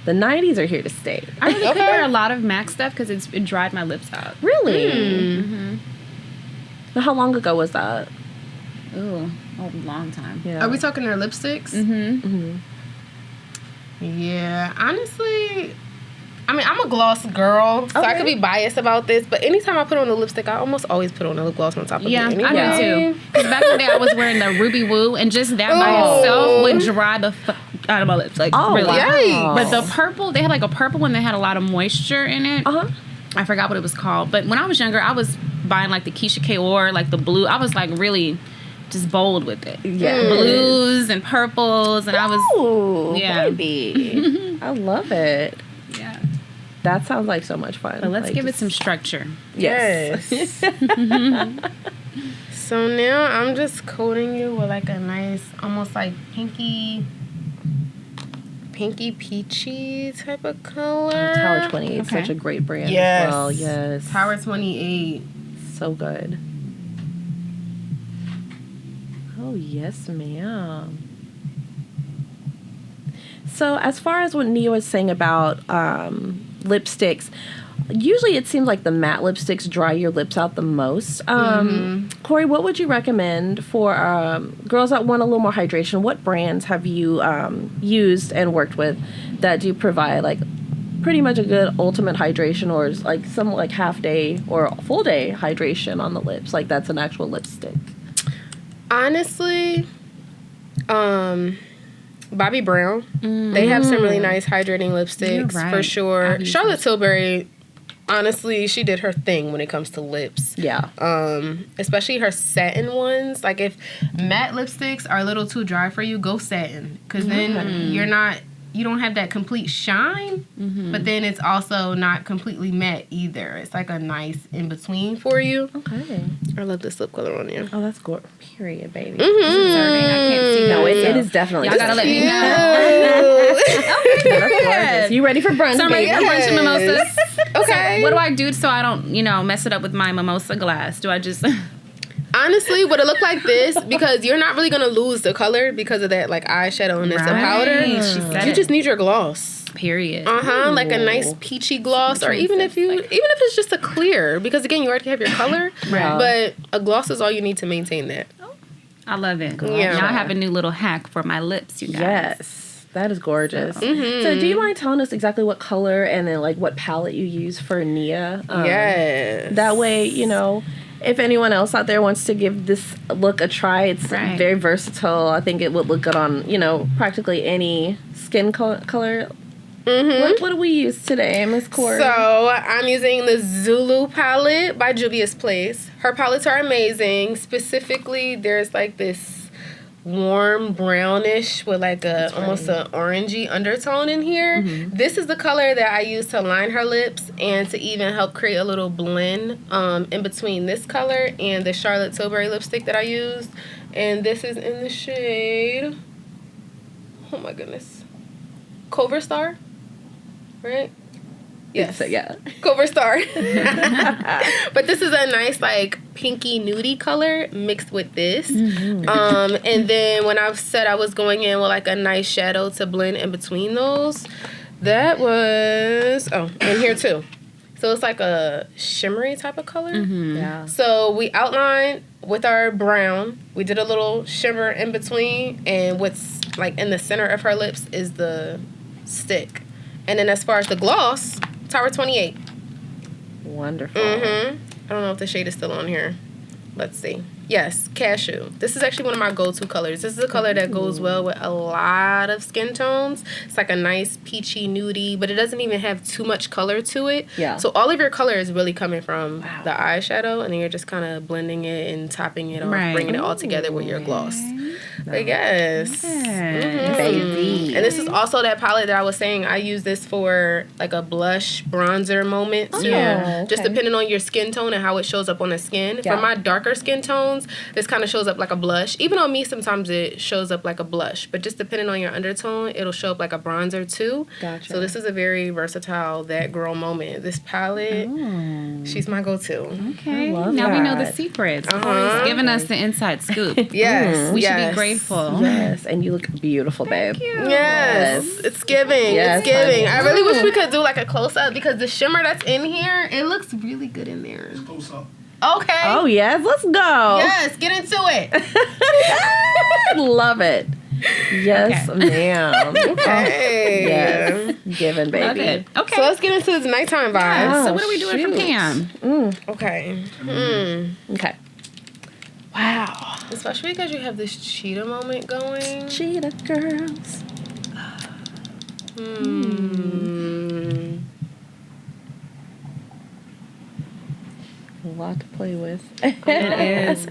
the 90s are here to stay. I really could wear a lot of MAC stuff because it dried my lips out. Really? Now, how long ago was that? Ooh, a long time. Yeah. Are we talking their lipsticks? Mm-hmm. Yeah, honestly, I mean, I'm a gloss girl, so I could be biased about this, but anytime I put on a lipstick, I almost always put on a lip gloss on top of Yeah, it. Anyway. I do too. Because back in the day, I was wearing the Ruby Woo, and just that by itself would dry the out of my lips. Like, Oh, really. wow. But the purple, they had like a purple one that had a lot of moisture in it. Uh-huh. I forgot what it was called. But when I was younger, I was buying like the Keisha Kaur, like the blue. I was like really just bold with it. Yeah. Blues and purples, and I was, Ooh, Yeah. baby. I love it. yeah. That sounds like so much fun. But let's Like, give it just- some structure. Yes. So now I'm just coating you with like a nice, almost like pinky peachy type of color. Tower 28 is Okay. such a great brand Yes. as well. Yes. Tower 28. So good. Oh, yes, ma'am. So as far as what Nia was saying about lipsticks, usually it seems like the matte lipsticks dry your lips out the most. Cori, what would you recommend for girls that want a little more hydration? What brands have you used and worked with that do provide like pretty much a good ultimate hydration, or like some like half day or full day hydration on the lips? Like that's an actual lipstick. Honestly, Bobbi Brown. They have some really nice hydrating lipsticks You're right. for sure. I've used Charlotte Tilbury, honestly, she did her thing when it comes to lips. Yeah. Especially her satin ones. Like if matte lipsticks are a little too dry for you, go satin, because then you don't have that complete shine, but then it's also not completely matte either. It's like a nice in between for you. Okay. I love this lip color on you. Oh, that's good. Period, baby. Serving, I can't see No, that. it is definitely. Y'all gotta let me know. That's gorgeous. You ready for brunch, So I'm ready baby? for brunch and mimosas. Okay. So what do I do so I don't, mess it up with my mimosa glass? Do I just... Honestly, would it look like this? Because you're not really gonna lose the color because of that like eyeshadow and it's a powder. Right. She said You it. just need your gloss. Period. Like a nice peachy gloss, or even if it's just a clear, because again you already have your color. Right. But a gloss is all you need to maintain that. I love it. Yeah. Now I have a new little hack for my lips, you guys. Yes. That is gorgeous. So do you mind telling us exactly what color and then like what palette you use for Nia? Yes. That way, you know, if anyone else out there wants to give this look a try, it's very versatile. I think it would look good on, you know, practically any skin color. What do we use today, Miss Cori? So I'm using the Zulu palette by Juvia's Place. Her palettes are amazing. Specifically, there's like this warm brownish with like almost an orangey undertone in here. This is the color that I use to line her lips and to even help create a little blend in between this color and the Charlotte Tilbury lipstick that I used. And this is in the shade, oh my goodness, Cover Star, right? Yes. Yeah. Cover Star. But this is a nice like pinky nudie color mixed with this. And then when I said I was going in with like a nice shadow to blend in between those, that was, and here too. So it's like a shimmery type of color. Yeah. So we outlined with our brown. We did a little shimmer in between, and what's like in the center of her lips is the stick. And then as far as the gloss, Tower 28. Wonderful. I don't know if the shade is still on here. Let's see. Yes, Cashew. This is actually one of my go-to colors. This is a color that goes well with a lot of skin tones. It's like a nice peachy nudie, but it doesn't even have too much color to it. Yeah. So all of your color is really coming from the eyeshadow, and then you're just kind of blending it and topping it off, bringing it all together with your gloss. But yes. Baby. And this is also that palette that I was saying. I use this for like a blush bronzer moment too. Just depending on your skin tone and how it shows up on the skin. For my darker skin tones, this kind of shows up like a blush. Even on me, sometimes it shows up like a blush. But just depending on your undertone, it'll show up like a bronzer too. Gotcha. So this is a very versatile that girl moment. This palette, she's my go-to. Okay. I love now we know that. the secrets. Corey's giving us the inside scoop. Yes. We should be grateful. Yes, and you look beautiful, babe. Yes, it's giving. Yes, it's giving. honey. I really wish we could do like a close up because the shimmer that's in here, it looks really good in there. Close up. Okay. Oh yes, let's go. Yes, get into it. Love it. Yes, ma'am. Okay. Yes, given, baby. Love it. Okay. So let's get into this nighttime vibes. So what are we doing for Pam? Okay. Okay. Wow. Especially because you have this cheetah moment going. Cheetah girls. A lot to play with. It is.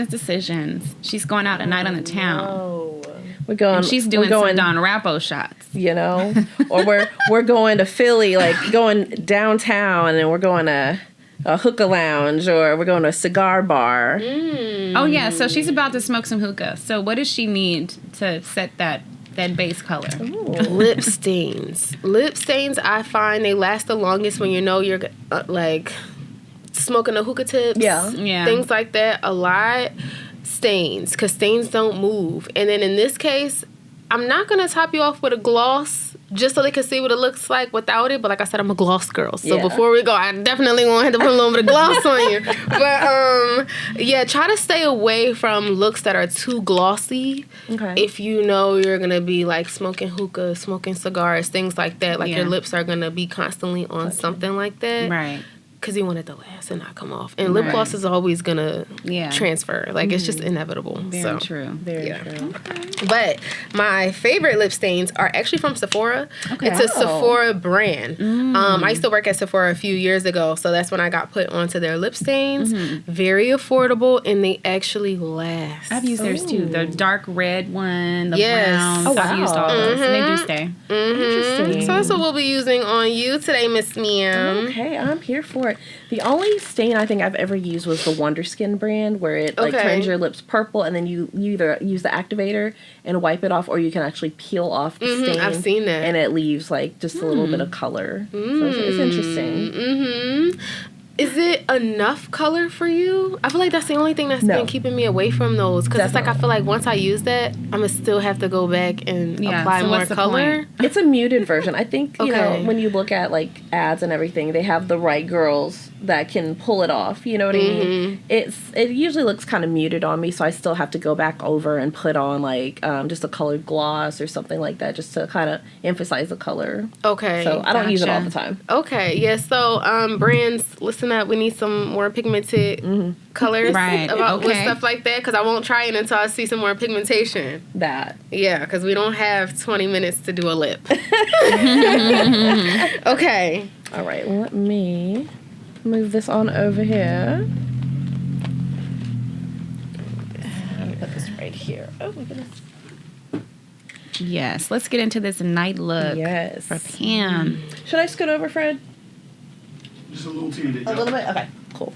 Decisions. She's going out at night on the town. Oh. We're going. And she's doing some Don Rappo shots. You know, or we're going to Philly, like going downtown, and then we're going to a hookah lounge, or we're going to a cigar bar. Oh yeah, so she's about to smoke some hookah. So what does she need to set that base color? Lip stains. Lip stains, I find they last the longest when you know you're like smoking the hookah tips. Yeah. Things like that a lot. Stains, because stains don't move. And then in this case, I'm not going to top you off with a gloss just so they can see what it looks like without it. But like I said, I'm a gloss girl. So before we go, I definitely won't have to put a little bit of gloss on you. But try to stay away from looks that are too glossy. Okay. If you know you're going to be like smoking hookah, smoking cigars, things like that. Like your lips are going to be constantly on something like that. Right. Because you want it to last and not come off. And lip gloss is always going to transfer. Like, it's just inevitable. Very true. Very true. But my favorite lip stains are actually from Sephora. Okay. It's a Sephora brand. I used to work at Sephora a few years ago, so that's when I got put onto their lip stains. Very affordable, and they actually last. I've used theirs too. The dark red one, the Yes. browns. Oh, wow. I've used all those. And they do stay. Interesting. So that's what we'll be using on you today, Miss Mia. Okay, I'm here for it. The only stain I think I've ever used was the Wonder Skin brand, where it like turns your lips purple, and then you either use the activator and wipe it off, or you can actually peel off the stain. I've seen that. And it leaves like just a little bit of color. So it's interesting. Is it enough color for you? I feel like that's the only thing that's been keeping me away from those. Because it's like I feel like once I use that, I'm going to still have to go back and apply more color. It's a muted version. I think, you know, when you look at like ads and everything, they have the right girls that can pull it off. You know what I mean? It usually looks kind of muted on me, so I still have to go back over and put on like just a colored gloss or something like that, just to kind of emphasize the color. Okay. So I don't use it all the time. Okay. Yeah. So brands, listen up. We need some more pigmented colors with stuff like that, because I won't try it until I see some more pigmentation. That. Yeah, because we don't have 20 minutes to do a lip. Okay. All right. Let me move this on over here. Let me put this right here. Oh my goodness. Yes, let's get into this night look. Yes. For Pam. Should I scoot over, Fred? Just a little teeny bit. A little bit? Okay, cool.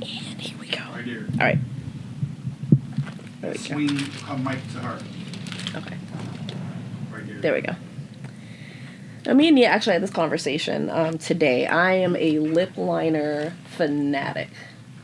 And here we go. Right there. All right. There we go. Swing her mic to her. Okay. Right there. There we go. Me and Nia actually had this conversation today. I am a lip liner fanatic.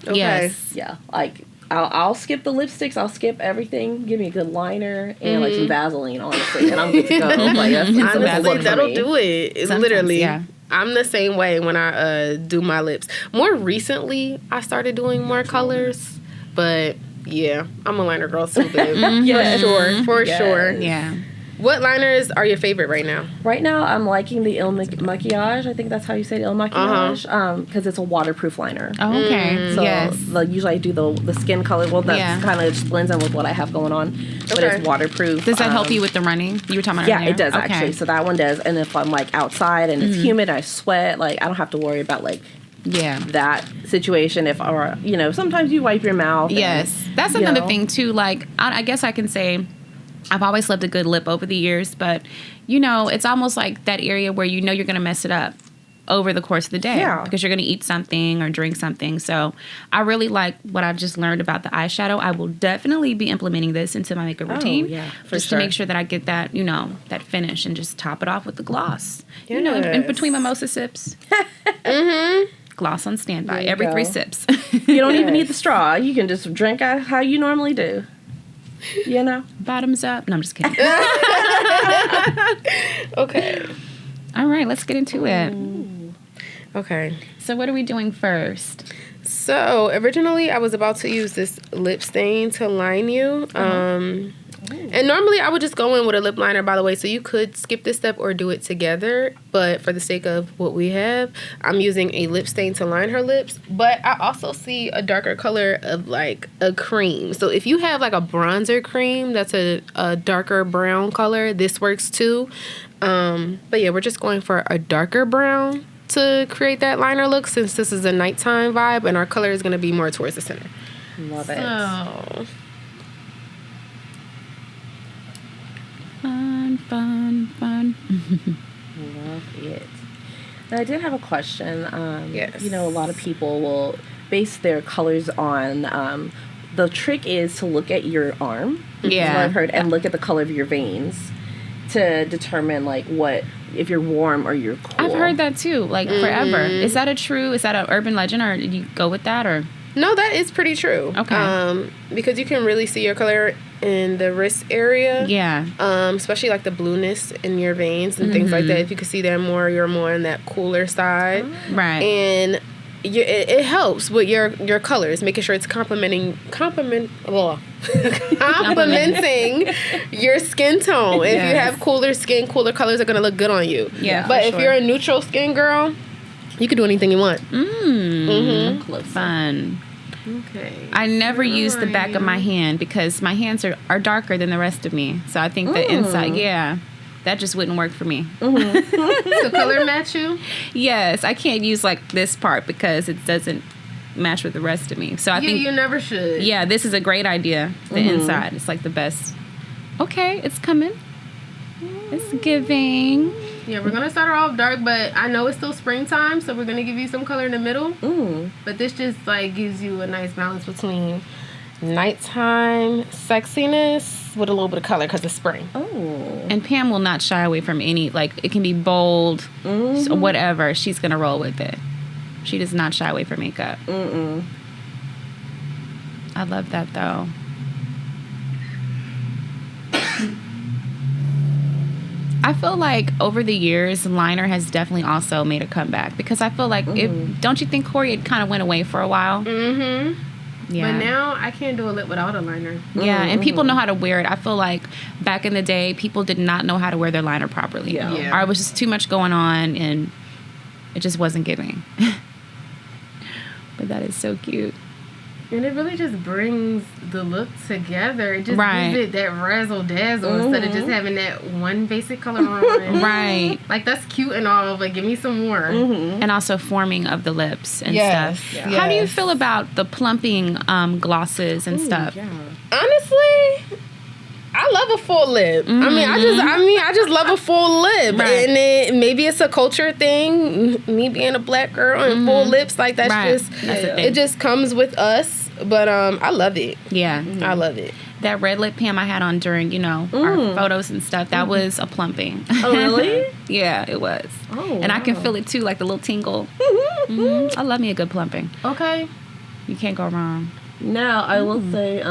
Okay. Yes. Yeah, like I'll skip the lipsticks. I'll skip everything. Give me a good liner and like some Vaseline, honestly, and I'm good to go. Like that's Honestly, that'll do it. It's Sometimes, literally. yeah. I'm the same way when I do my lips. More recently, I started doing more colors, but yeah, I'm a liner girl too, babe. Yes. For Yes. sure. Yeah. What liners are your favorite right now? Right now, I'm liking the Il Maquillage. I think that's how you say it, Il Maquillage, because it's a waterproof liner. Oh, okay. So Yes. usually I do the skin color. Well, that Yeah. kind of just blends in with what I have going on, but Okay. it's waterproof. Does that help you with the running? You were talking about Yeah, earlier? it does Okay. actually. So that one does. And if I'm like outside and it's humid, I sweat. Like I don't have to worry about like Yeah. that situation. If or sometimes you wipe your mouth. and, Yes. That's you another know. thing, too. Like, I guess I can say I've always loved a good lip over the years, but, it's almost like that area where you're going to mess it up over the course of the day. Yeah. Because you're going to eat something or drink something. So I really like what I've just learned about the eyeshadow. I will definitely be implementing this into my makeup routine. yeah, for just sure. to make sure that I get that, that finish and just top it off with the gloss. In between mimosa sips. Gloss on standby There you every go. 3 sips. You don't even need the straw. You can just drink out how you normally do. Bottoms up. No, I'm just kidding. Okay. All right, let's get into it. Okay. So what are we doing first? So originally, I was about to use this lip stain to line you. And normally, I would just go in with a lip liner, by the way. So you could skip this step or do it together. But for the sake of what we have, I'm using a lip stain to line her lips. But I also see a darker color of like a cream. So if you have like a bronzer cream that's a darker brown color, this works too. But yeah, we're just going for a darker brown to create that liner look, since this is a nighttime vibe and our color is going to be more towards the center. Love it. So, Fun. Love it. Now, I did have a question. Yes. A lot of people will base their colors on. The trick is to look at your arm. Yeah. That's what I've heard, and look at the color of your veins to determine if you're warm or you're cool. I've heard that too, like forever. Is that an urban legend, or did you go with that, or? no, that is pretty true. Okay. Because you can really see your color in the wrist area. Yeah. Especially like the blueness in your veins and things like that. If you can see that more, you're more on that cooler side. Right. And it helps with your colors, making sure it's complementing your skin tone. If you have cooler skin, cooler colors are going to look good on you. Yeah, But for if sure. you're a neutral skin girl, you can do anything you want. Fun. Okay. I never use the back of my hand because my hands are darker than the rest of me. So I think the inside, that just wouldn't work for me. So color match you? Yes, I can't use like this part because it doesn't match with the rest of me. So I think You never should. yeah, this is a great idea. The inside, it's like the best. Okay, it's coming. It's giving. Yeah, we're gonna start her off dark, but I know it's still springtime, so we're gonna give you some color in the middle. But this just like gives you a nice balance between nighttime sexiness with a little bit of color because it's spring. And Pam will not shy away from any, like, it can be bold, so whatever. She's going to roll with it. She does not shy away from makeup. I love that, though. I feel like over the years, liner has definitely also made a comeback because I feel like don't you think, Cori, it kind of went away for a while? Mm-hmm. Yeah. But now I can't do a lip without a liner. Yeah, and people know how to wear it. I feel like back in the day, people did not know how to wear their liner properly. Yeah. Or it was just too much going on, and it just wasn't giving. But that is so cute. And it really just brings the look together. It just Right. gives it that razzle dazzle instead of just having that one basic color on. Right. Like, that's cute and all, but give me some more. And also forming of the lips and Yes. stuff. Yeah. How do you Yes. feel about the plumping glosses and stuff? Honestly, I love a full lip. I just love a full lip. Right. And it, maybe it's a culture thing. Me being a black girl and full lips, like that's Right. just That's the thing. it just comes with us. But I love it. Yeah. I love it. That red lip Pam I had on during, our photos and stuff, that was a plumping. Oh, really? Yeah, it was. Oh, and I can feel it too, like the little tingle. I love me a good plumping. Okay. You can't go wrong. Now, I will say,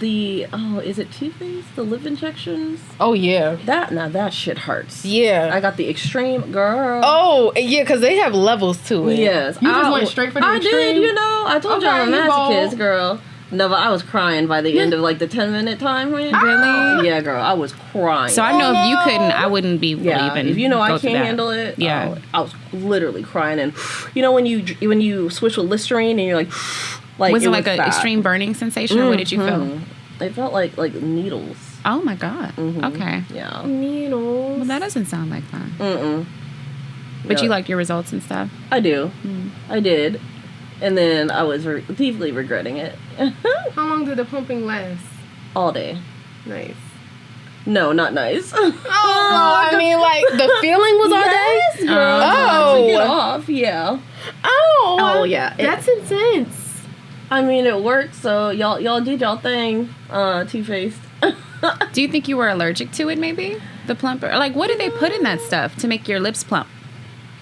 is it Too Faced? The lip injections? Oh yeah. That shit hurts. Yeah. I got the extreme, girl. Oh yeah, because they have levels to it. Yes. You just went straight for the extreme. I did, I told you Okay, I'm a you masochist, bold. girl. No, but I was crying by the end of like the 10-minute time frame. Really? Yeah, girl, I was crying. So I know if you couldn't, I wouldn't be yeah, even. if you know I go through can't that. handle it, Yeah. I was literally crying. And when you switch with Listerine and you're like Was it like an fat. extreme burning sensation, or what did you feel? It felt like needles. Oh my God. Okay. Yeah. Needles. Well, that doesn't sound like fun. Mm-mm. But Yeah. you like your results and stuff. I do. I did. And then I was deeply regretting it. How long did the pumping last? All day. Nice. No, not nice. I mean, like the feeling was all day. Girl. Oh. To get off, yeah. Oh yeah. That's intense. I mean, it worked, so y'all did y'all thing, Too Faced. Do you think you were allergic to it, maybe? The plumper? Like, what did they put in that stuff to make your lips plump?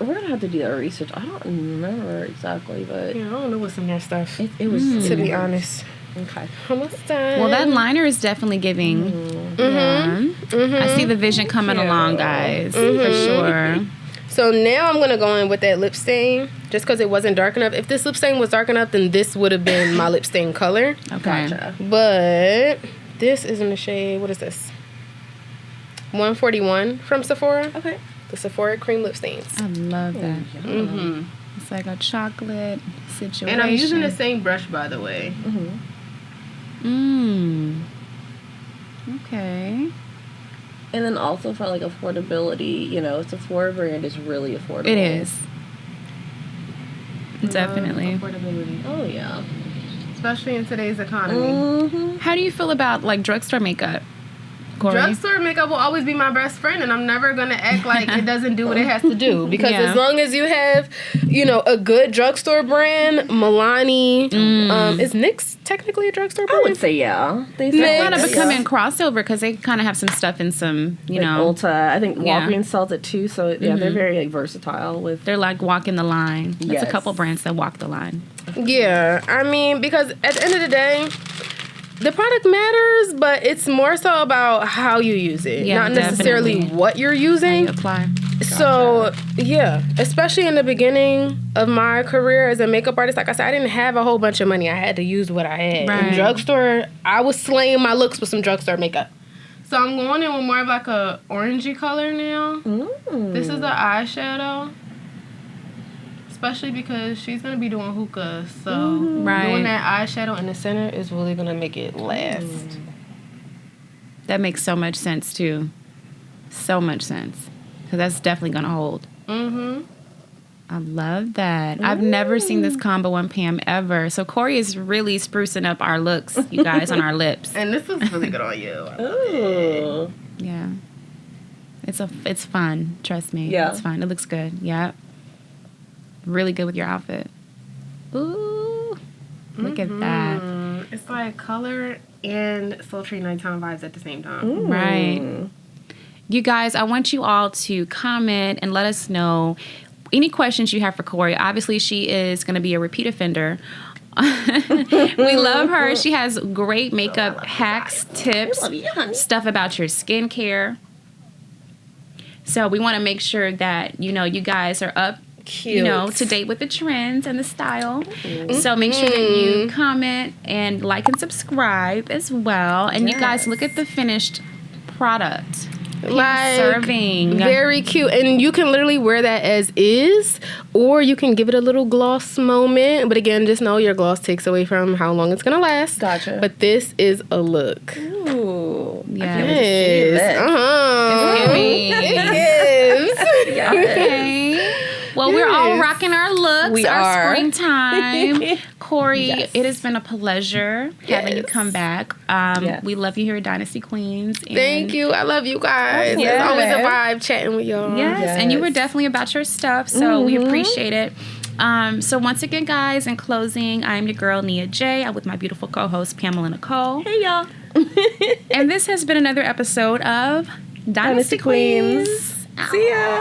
We're gonna have to do that research. I don't remember exactly, but Yeah, I don't know what's in that stuff. it was To be honest. okay. Almost done. Well, that liner is definitely giving. Yeah. I see the vision coming along, guys, for sure. So now I'm gonna go in with that lip stain, just because it wasn't dark enough. If this lip stain was dark enough, then this would have been my lip stain color. Okay. Gotcha. But this is in the shade. What is this? 141 from Sephora. Okay. The Sephora cream lip stains. I love that. Mm-hmm. It's like a chocolate situation. And I'm using the same brush, by the way. Okay. And then also for like affordability, Sephora brand is really affordable. It is. Definitely. Affordability. Oh yeah. Especially in today's economy. Mm-hmm. How do you feel about like drugstore makeup, Cori? Drugstore makeup will always be my best friend, and I'm never gonna act like it doesn't do what it has to do. Because Yeah. as long as you have, a good drugstore brand, Melanin, is NYX technically a drugstore I brand? would say yeah. They Next. Kind of Yeah. becoming crossover because they kind of have some stuff in some, like Ulta. I think Yeah. Walgreens sells it too. So yeah, they're very versatile with. they're like walking the line. There's Yes. a couple brands that walk the line. Yeah, I mean, because at the end of the day, the product matters, but it's more so about how you use it, Yeah, not necessarily definitely. what you're How using. you apply. So, yeah, especially in the beginning of my career as a makeup artist, like I said, I didn't have a whole bunch of money. I had to use what I had. Right. In drugstore, I was slaying my looks with some drugstore makeup. So I'm going in with more of like a orangey color now. This is the eyeshadow. Especially because she's going to be doing hookah. So Right. doing that eyeshadow in the center is really going to make it last. That makes so much sense too. So much sense. Because that's definitely going to hold. Mm-hmm. I love that. I've never seen this combo on Pam ever. So Cori is really sprucing up our looks, you guys, on our lips. And this is really good on you. Ooh. Yeah. It's fun. Trust me. Yeah. It's fun. It looks good. Yeah. Really good with your outfit. Ooh. Look at that. It's like color and sultry nighttime vibes at the same time. Right. You guys, I want you all to comment and let us know any questions you have for Cori. Obviously, she is going to be a repeat offender. We love her. She has great makeup hacks, tips, stuff about your skincare. So we want to make sure that, you know, you guys are up, you know, to date with the trends and the style. So make sure that you comment and like and subscribe as well. And you guys look at the finished product. Like, serving. Very cute. And you can literally wear that as is, or you can give it a little gloss moment. But again, just know your gloss takes away from how long it's going to last. Gotcha. But this is a look. Ooh. Yes. It's giving. It is. Okay. Well, we're all rocking our looks, We our are. springtime. Corey, Yes. it has been a pleasure having you come back. Yes. We love you here at Dynasty Queens. And Thank you. I love you guys. Yes. It's always a vibe chatting with y'all. Yes, and you were definitely about your stuff, so we appreciate it. So once again, guys, in closing, I'm your girl, Nia J. I'm with my beautiful co-host, Pamela Nicole. Hey, y'all. And this has been another episode of Dynasty Queens. Queens. See ya.